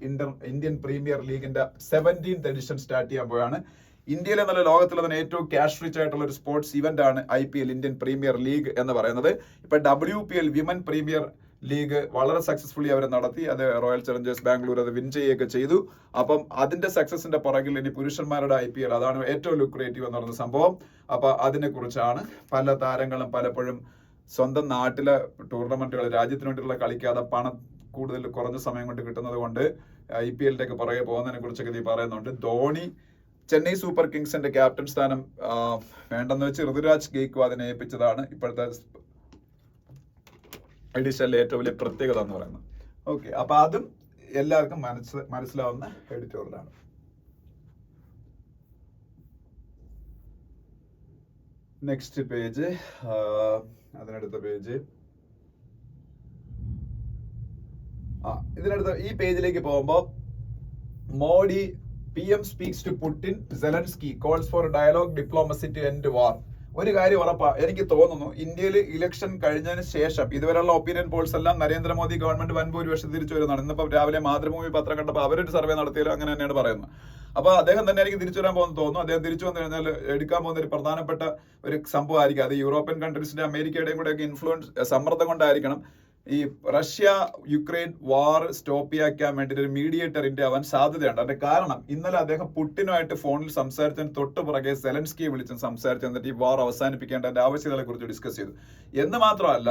ഇന്ത്യൻ പ്രീമിയർ ലീഗിന്റെ 17th എഡിഷൻ സ്റ്റാർട്ട് ചെയ്യാൻ പോയാണ്. ഇന്ത്യയിലെ നല്ല ലോകത്തിലെ തന്നെ ഏറ്റവും ക്യാഷ് റിച്ച് ആയിട്ടുള്ള ഒരു സ്പോർട്സ് ഇവന്റ് ആണ് IPL, ഇന്ത്യൻ പ്രീമിയർ ലീഗ് എന്ന് പറയുന്നത്. ഇപ്പൊ WPL വിമൻ പ്രീമിയർ ലീഗ് വളരെ സക്സസ്ഫുള്ളി അവർ നടത്തി. അത് റോയൽ ചലഞ്ചേഴ്സ് ബാംഗ്ലൂർ അത് വിൻ ചെയ്യുകയൊക്കെ ചെയ്തു. അപ്പം അതിന്റെ സക്സസിന്റെ പുറകിൽ ഇനി പുരുഷന്മാരുടെ IPL, അതാണ് ഏറ്റവും ലുക്രേറ്റീവ് എന്ന് പറയുന്ന സംഭവം. അപ്പൊ അതിനെ കുറിച്ചാണ് പല താരങ്ങളും പലപ്പോഴും സ്വന്തം നാട്ടിലെ ടൂർണമെന്റുകൾ രാജ്യത്തിന് വേണ്ടിയുള്ള കളിക്കാതെ പണം കൂടുതൽ കുറഞ്ഞ സമയം കൊണ്ട് കിട്ടുന്നത് കൊണ്ട് IPL ഒക്കെ പുറകെ പോകുന്നതിനെ കുറിച്ചൊക്കെ നീ പറയുന്നുണ്ട്. ധോണി ചെന്നൈ സൂപ്പർ കിങ്സിന്റെ ക്യാപ്റ്റൻ സ്ഥാനം വേണ്ടെന്ന് വെച്ച് ഋതുരാജ് ഗെയ്ക്വാദിനെ ഏൽപ്പിച്ചതാണ് ഇപ്പോഴത്തെ എഡിഷനിലെ ഏറ്റവും വലിയ പ്രത്യേകത എന്ന് പറയുന്നത്. ഓക്കെ, അപ്പൊ അതും എല്ലാവർക്കും മനസ്സിലാവുന്ന എഡിറ്റോറിയലാണ്. നെക്സ്റ്റ് പേജ്, അതിനടുത്ത പേജ്, ഇതിനടുത്ത ഈ പേജിലേക്ക് പോകുമ്പോൾ Modi PM speaks to Putin, Zelensky calls for dialogue, diplomacy to end war. ഒരു കാര്യം ഉറപ്പാ, എനിക്ക് തോന്നുന്നു ഇന്ത്യയിൽ ഇലക്ഷൻ കഴിഞ്ഞതിന് ശേഷം ഇതുവരെയുള്ള ഒപ്പീനിയൻ പോൾസ് എല്ലാം നരേന്ദ്രമോദി ഗവൺമെന്റ് വൻ ഭൂരിപക്ഷം തിരിച്ചു വരുന്നതാണ്. ഇന്നിപ്പോ രാവിലെ മാതൃഭൂമി പത്രം കണ്ടപ്പോൾ അവരൊരു സർവേ നടത്തിയാലും അങ്ങനെ തന്നെയാണ് പറയുന്നത്. അപ്പൊ അദ്ദേഹം തന്നെ എനിക്ക് തിരിച്ചു വരാൻ പോകുന്ന തോന്നുന്നു. അദ്ദേഹം തിരിച്ചു വന്നു കഴിഞ്ഞാൽ എടുക്കാൻ പോകുന്ന ഒരു പ്രധാനപ്പെട്ട ഒരു സംഭവമായിരിക്കും അത് യൂറോപ്യൻ കൺട്രീസിന്റെ അമേരിക്കയുടെയും കൂടെ ഒക്കെ ഇൻഫ്ലുവൻസ് സമ്മർദ്ദം കൊണ്ടായിരിക്കണം ഈ റഷ്യ യുക്രൈൻ വാർ സ്റ്റോപ്പ് ചെയ്യാൻ വേണ്ടിയിട്ട് ഒരു മീഡിയേറ്റർ ഇന്ത്യ ആവാൻ സാധ്യതയുണ്ട്. അതിന്റെ കാരണം ഇന്നലെ അദ്ദേഹം പുടിനുമായിട്ട് ഫോണിൽ സംസാരിച്ചതിന് തൊട്ട് പുറകെ സെലൻസ്കിയെ വിളിച്ച് സംസാരിച്ചു, എന്നിട്ട് ഈ വാർ അവസാനിപ്പിക്കേണ്ടതിന്റെ ആവശ്യകതയെ കുറിച്ച് ഡിസ്കസ് ചെയ്തു. എന്ന് മാത്രമല്ല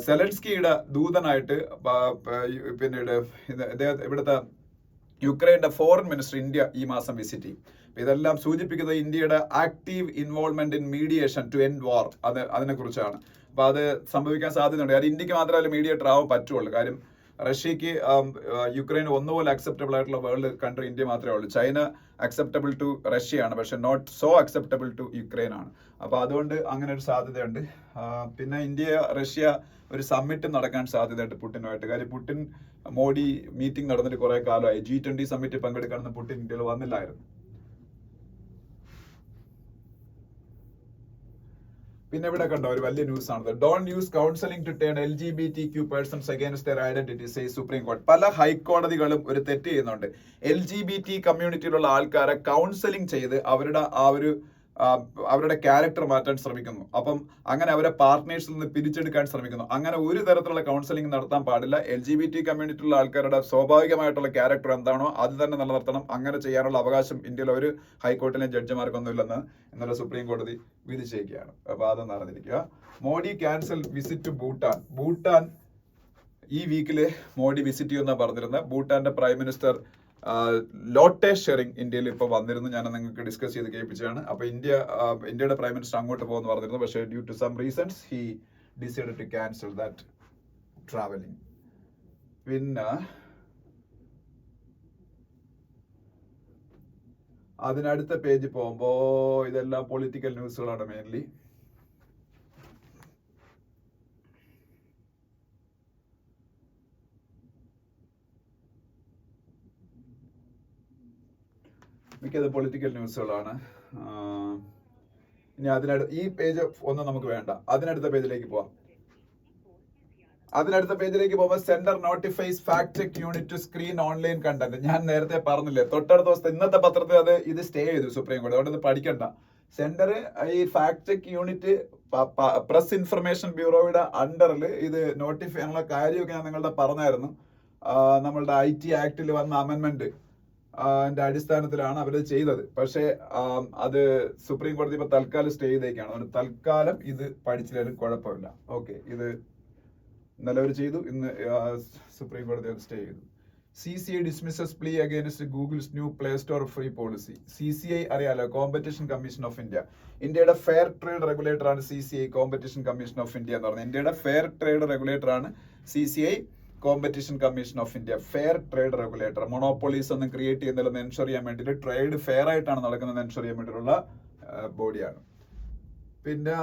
സെലൻസ്കിയുടെ ദൂതനായിട്ട് പിന്നീട് ഇവിടുത്തെ യുക്രൈന്റെ ഫോറിൻ മിനിസ്റ്റർ ഇന്ത്യ ഈ മാസം വിസിറ്റ് ചെയ്യും. ഇതെല്ലാം സൂചിപ്പിക്കുന്നത് ഇന്ത്യയുടെ active involvement in mediation to end war, അതിനെ കുറിച്ചാണ്. അപ്പൊ അത് സംഭവിക്കാൻ സാധ്യതയുണ്ട്. കാര്യം ഇന്ത്യക്ക് മാത്രമല്ല മീഡിയേറ്റർ ആവാൻ പറ്റുള്ളൂ. കാര്യം റഷ്യക്ക് യുക്രൈൻ ഒന്നുപോലെ അക്സെപ്റ്റബിൾ ആയിട്ടുള്ള വേൾഡ് കൺട്രി ഇന്ത്യ മാത്രമേ ഉള്ളൂ. ചൈന അക്സെപ്റ്റബിൾ ടു റഷ്യയാണ്, പക്ഷെ not so acceptable to Ukraine ആണ്. അപ്പൊ അതുകൊണ്ട് അങ്ങനെ ഒരു സാധ്യതയുണ്ട്. പിന്നെ ഇന്ത്യ റഷ്യ ഒരു സമ്മിറ്റ് നടക്കാൻ സാധ്യതയുണ്ട് പുടിനുമായിട്ട്. കാര്യം പുടിൻ മോഡി മീറ്റിംഗ് നടന്നിട്ട് കുറെ കാലമായി. G20 സമ്മിറ്റ് പങ്കെടുക്കണമെന്ന് പുടിൻ ഇന്ത്യയിൽ വന്നില്ലായിരുന്നു. പിന്നെ ഇവിടെ കണ്ടോ ഒരു വലിയ ന്യൂസ് ആണ്. Don't use counselling to turn LGBTQ persons against their identity, say supreme കോടതി. പല ഹൈക്കോടതികളും ഒരു തെറ്റ് ചെയ്യുന്നുണ്ട്. LGBT കമ്മ്യൂണിറ്റിയിലുള്ള ആൾക്കാരെ കൗൺസിലിംഗ് ചെയ്ത് അവരുടെ ക്യാരക്ടർ മാറ്റാൻ ശ്രമിക്കുന്നു. അപ്പം അങ്ങനെ അവരെ പാർട്ട്നേഴ്സിൽ നിന്ന് പിരിച്ചെടുക്കാൻ ശ്രമിക്കുന്നു. അങ്ങനെ ഒരു തരത്തിലുള്ള കൗൺസിലിംഗ് നടത്താൻ പാടില്ല. LGBT കമ്മ്യൂണിറ്റിയിലുള്ള ആൾക്കാരുടെ സ്വാഭാവികമായിട്ടുള്ള ക്യാരക്ടർ എന്താണോ അത് തന്നെ നിലനിർത്തണം. അങ്ങനെ ചെയ്യാനുള്ള അവകാശം ഇന്ത്യയിലെ ഒരു ഹൈക്കോർട്ടിലെ ജഡ്ജിമാർക്കൊന്നുമില്ലെന്ന് ഇന്നലെ സുപ്രീം കോടതി വിധിച്ചിരിക്കുകയാണ്. അപ്പൊ അതൊന്നും അറിഞ്ഞിരിക്കുക. Modi cancel visit to Bhutan ഈ വീക്കില് മോഡി വിസിറ്റ് ചെയ്യുമെന്നാണ് പറഞ്ഞിരുന്നത്. ഭൂട്ടാന്റെ പ്രൈം മിനിസ്റ്റർ ലോട്ടെ ഷെറിംഗ് ഇന്ത്യയിൽ ഇപ്പോൾ വന്നിരുന്നു. ഞാൻ നിങ്ങൾക്ക് ഡിസ്കസ് ചെയ്ത് കേൾപ്പിച്ചതാണ്. അപ്പൊ ഇന്ത്യയുടെ പ്രൈം മിനിസ്റ്റർ അങ്ങോട്ട് പോകുമെന്ന് പറഞ്ഞിരുന്നു. പക്ഷേ due to some reasons he decided to cancel that travelling. പിന്നെ അതിനടുത്ത പേജ് പോകുമ്പോ ഇതെല്ലാം പൊളിറ്റിക്കൽ ന്യൂസുകളാണ് മെയിൻലി. മിക്കത് പൊളിറ്റിക്കൽ ന്യൂസുകളാണ്. ഇനി ഈ പേജ് ഒന്നും നമുക്ക് വേണ്ട. അതിനടുത്ത പേജിലേക്ക് പോവാം. അതിനടുത്ത പേജിലേക്ക് പോകുമ്പോൾ centre notifies fact check unit to screen online content. ഞാൻ നേരത്തെ പറഞ്ഞില്ലേ, തൊട്ടടുത്ത ദിവസത്തെ ഇന്നത്തെ പത്രത്തിൽ ഇത് സ്റ്റേ ചെയ്തു സുപ്രീം കോടതി. അതുകൊണ്ട് ഇത് പഠിക്കണ്ട. സെന്റർ ഈ fact check unit press information ബ്യൂറോയുടെ അണ്ടറിൽ ഇത് നോട്ടിഫൈ ചെയ്യാനുള്ള കാര്യമൊക്കെ ഞാൻ നിങ്ങളുടെ പറഞ്ഞായിരുന്നു. നമ്മളുടെ IT ആക്ടിൽ വന്ന അമെന്റ്മെന്റ് അടിസ്ഥാനത്തിലാണ് അവരത് ചെയ്തത്. പക്ഷേ അത് സുപ്രീം കോടതി ഇപ്പൊ തൽക്കാലം സ്റ്റേ ചെയ്തേക്കാണ്. അതുകൊണ്ട് തൽക്കാലം ഇത് പഠിച്ചില്ലെങ്കിലും കുഴപ്പമില്ല. ഓക്കെ, ഇത് ഇന്നലെ അവർ ചെയ്തു, ഇന്ന് സുപ്രീം കോടതി അത് സ്റ്റേ ചെയ്തു. CCI dismisses plea against Google's new play store free policy. CCI അറിയാലോ, കോമ്പറ്റീഷൻ കമ്മീഷൻ ഓഫ് ഇന്ത്യ. ഇന്ത്യയുടെ ഫെയർ ട്രേഡ് റെഗുലേറ്റർ ആണ് CCI, competition commission of India എന്ന് പറയുന്നത്. ഇന്ത്യയുടെ ഫെയർ ട്രേഡ് റെഗുലേറ്റർ ആണ് CCI, competition commission of India. Fair trade regulator. Monopolies ഒന്നും create ചെയ്യുന്നില്ലെന്ന് ensure ചെയ്യാൻ വേണ്ടിയിട്ട്, ട്രേഡ് ഫെയർ ആയിട്ടാണ് നടക്കുന്നത് എൻഷുർ ചെയ്യാൻ വേണ്ടിയിട്ടുള്ള ബോഡിയാണ്. പിന്നെ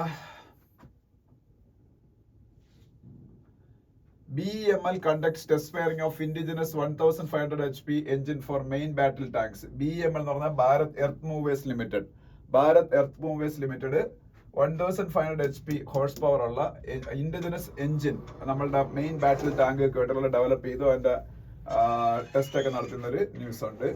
BEML conducts test firing of indigenous 1500 HP engine for main battle tanks. BEML എന്ന് പറഞ്ഞാൽ Bharat earth movers limited. Bharat earth movers limited 1500 HP horse power ഉള്ള ഇൻഡിജിനസ് എഞ്ചിൻ നമ്മളുടെ മെയിൻ ബാറ്റിൽ ടാങ്ക് കേട്ടുള്ള ഡെവലപ്പ് ചെയ്തു. അതിന്റെ ടെസ്റ്റ് ഒക്കെ നടത്തുന്ന ഒരു ന്യൂസ് ഉണ്ട്.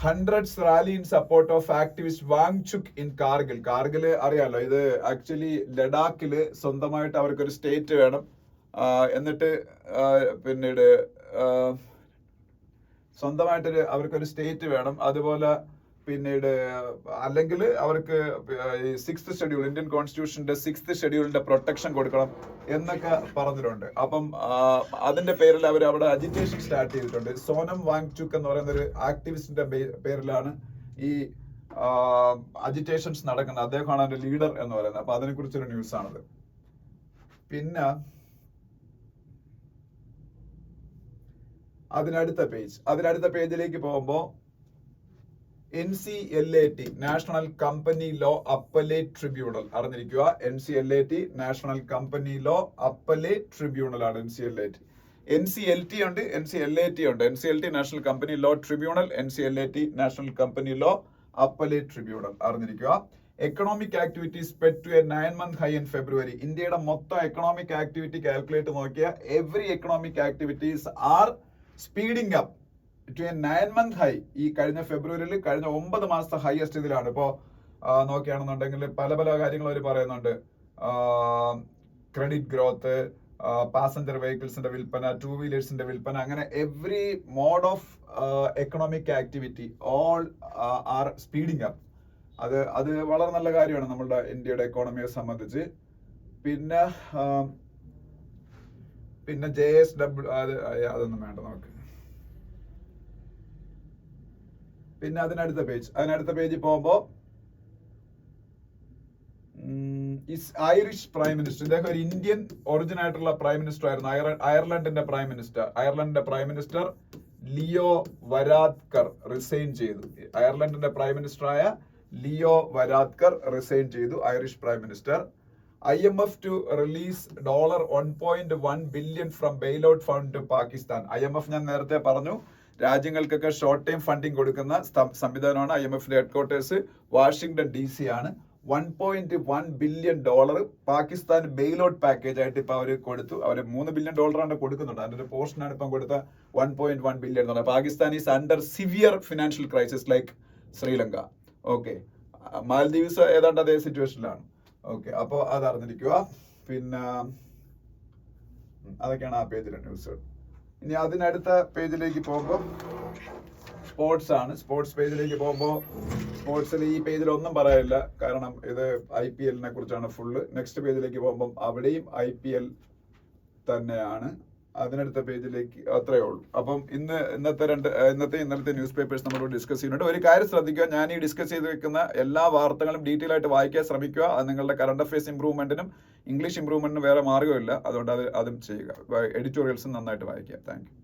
Hundreds rally in support of activist Wangchuk in Kargil. Kargil അറിയാലോ, ഇത് ആക്ച്വലി ലഡാക്കില് സ്വന്തമായിട്ട് അവർക്കൊരു സ്റ്റേറ്റ് വേണം. എന്നിട്ട് പിന്നീട് സ്വന്തമായിട്ടൊരു അവർക്കൊരു സ്റ്റേറ്റ് വേണം. അതുപോലെ പിന്നീട് അല്ലെങ്കിൽ അവർക്ക് 6th ഷെഡ്യൂൾ, ഇന്ത്യൻ കോൺസ്റ്റിറ്റ്യൂഷന്റെ 6th ഷെഡ്യൂളിന്റെ പ്രൊട്ടക്ഷൻ കൊടുക്കണം എന്നൊക്കെ പറഞ്ഞിട്ടുണ്ട്. അപ്പം അതിന്റെ പേരിൽ അവർ അവിടെ അജിറ്റേഷൻ സ്റ്റാർട്ട് ചെയ്തിട്ടുണ്ട്. സോനം വാങ്ചുക് എന്ന് പറയുന്ന ഒരു ആക്ടിവിസ്റ്റിന്റെ പേരിലാണ് ഈ അജിറ്റേഷൻസ് നടക്കുന്നത്. അദ്ദേഹമാണ് അതിന്റെ ലീഡർ എന്ന് പറയുന്നത്. അപ്പൊ അതിനെ കുറിച്ചൊരു ന്യൂസ് ആണത്. പിന്നെ അതിനടുത്ത പേജിലേക്ക് പോകുമ്പോൾ NCLAT national company law appellate tribunal അറിഞ്ഞിരിക്കുക. NCLAT national company law appellate tribunal ആണ് NCLAT. NCLT ഉണ്ട്, NCLAT ഉണ്ട്. NCLT national company law tribunal, NCLAT national company law appellate tribunal അറിഞ്ഞിരിക്കുക. Economic activity sped to a 9-month high in February. ഇന്ത്യയുടെ മൊത്തം economic activity calculate നോക്കിയ every economic activities are speeding up to a 9-month high. ഈ കഴിഞ്ഞ ഫെബ്രുവരിയിൽ കഴിഞ്ഞ 9 മാസത്തെ highest ഇതിലാണ്. ഇപ്പോൾ നോക്കുകയാണെന്നുണ്ടെങ്കിൽ പല കാര്യങ്ങൾ അവർ പറയുന്നുണ്ട്. ക്രെഡിറ്റ് ഗ്രോത്ത്, പാസഞ്ചർ വെഹിക്കിൾസിന്റെ വിൽപ്പന, 2 വീലേഴ്സിന്റെ വിൽപ്പന, അങ്ങനെ every mode of economic activity all are speeding up. അത് വളരെ നല്ല കാര്യമാണ് നമ്മളുടെ ഇന്ത്യയുടെ എക്കോണമിയെ സംബന്ധിച്ച്. പിന്നെ JSW അതൊന്നും വേണ്ട നമുക്ക്. പിന്നെ അതിനടുത്ത പേജ് പോകുമ്പോൾ ഐറിഷ് പ്രൈം മിനിസ്റ്റർ, ഇദ്ദേഹം ഒരു ഇന്ത്യൻ ഒറിജിൻ ആയിട്ടുള്ള പ്രൈം മിനിസ്റ്റർ ആയിരുന്നു. അയർലൻഡിന്റെ പ്രൈം മിനിസ്റ്റർ ലിയോ വരാദ്കർ റിസൈൻ ചെയ്തു. അയർലൻഡിന്റെ പ്രൈം മിനിസ്റ്ററായ ലിയോ വരാദ്കർ റിസൈൻ ചെയ്തു, Irish prime minister. IMF to release $1.1 billion from bailout fund to Pakistan. IMF ഞാൻ നേരത്തെ പറഞ്ഞു, രാജ്യങ്ങൾക്കൊക്കെ ഷോർട്ട് ടൈം ഫണ്ടിങ് കൊടുക്കുന്ന സംവിധാനമാണ്. IMFന്റെ ഹെഡ്ക്വാർട്ടേഴ്സ് വാഷിംഗ്ടൺ DC ആണ്. $1.1 billion പാകിസ്ഥാൻ ബെയിലൗട്ട് പാക്കേജ് ആയിട്ട് ഇപ്പൊ അവർ കൊടുത്തു. അവർ $3 billion കൊടുക്കുന്നുണ്ട്. അതിന്റെ ഒരു പോർഷനാണ് ഇപ്പം കൊടുത്ത 1.1 billion. Pakistan is under severe financial crisis like Sri Lanka. Okay, Maldives ഏതാണ്ട് അതേ സിറ്റുവേഷനിലാണ്. ഓക്കെ, അപ്പോൾ അത് അറിഞ്ഞിരിക്കുക. പിന്നെ അതൊക്കെയാണ് ആ പേജിലെ ന്യൂസുകൾ. ഇനി അതിനടുത്ത പേജിലേക്ക് പോകുമ്പോൾ സ്പോർട്സ് ആണ്. സ്പോർട്സ് പേജിലേക്ക് പോകുമ്പോൾ സ്പോർട്സിൽ ഈ പേജിൽ ഒന്നും പറയാനില്ല, കാരണം ഇത് IPL കുറിച്ചാണ് ഫുള്ള്. നെക്സ്റ്റ് പേജിലേക്ക് പോകുമ്പോൾ അവിടെയും IPL തന്നെയാണ്. അതിനടുത്ത പേജിലേക്ക് അത്രയേ ഉള്ളൂ. അപ്പം ഇന്നലത്തെ ന്യൂസ് പേപ്പേഴ്സ് നമ്മളോട് ഡിസ്കസ് ചെയ്യുന്നുണ്ട്. ഒരു കാര്യം ശ്രദ്ധിക്കുക, ഞാൻ ഈ ഡിസ്കസ് ചെയ്ത് വെക്കുന്ന എല്ലാ വാർത്തകളും ഡീറ്റെയിൽ ആയിട്ട് വായിക്കാൻ ശ്രമിക്കുക. അത് നിങ്ങളുടെ കറണ്ട് അഫയേഴ്സ് ഇംപ്രൂവ്മെന്റിനും ഇംഗ്ലീഷ് ഇംപ്രൂവ്മെന്റിനും വേറെ മാർഗ്ഗമില്ല. അതുകൊണ്ട് അതും ചെയ്യുക. എഡിറ്റോറിയൽസും നന്നായിട്ട് വായിക്കുക. Thank you.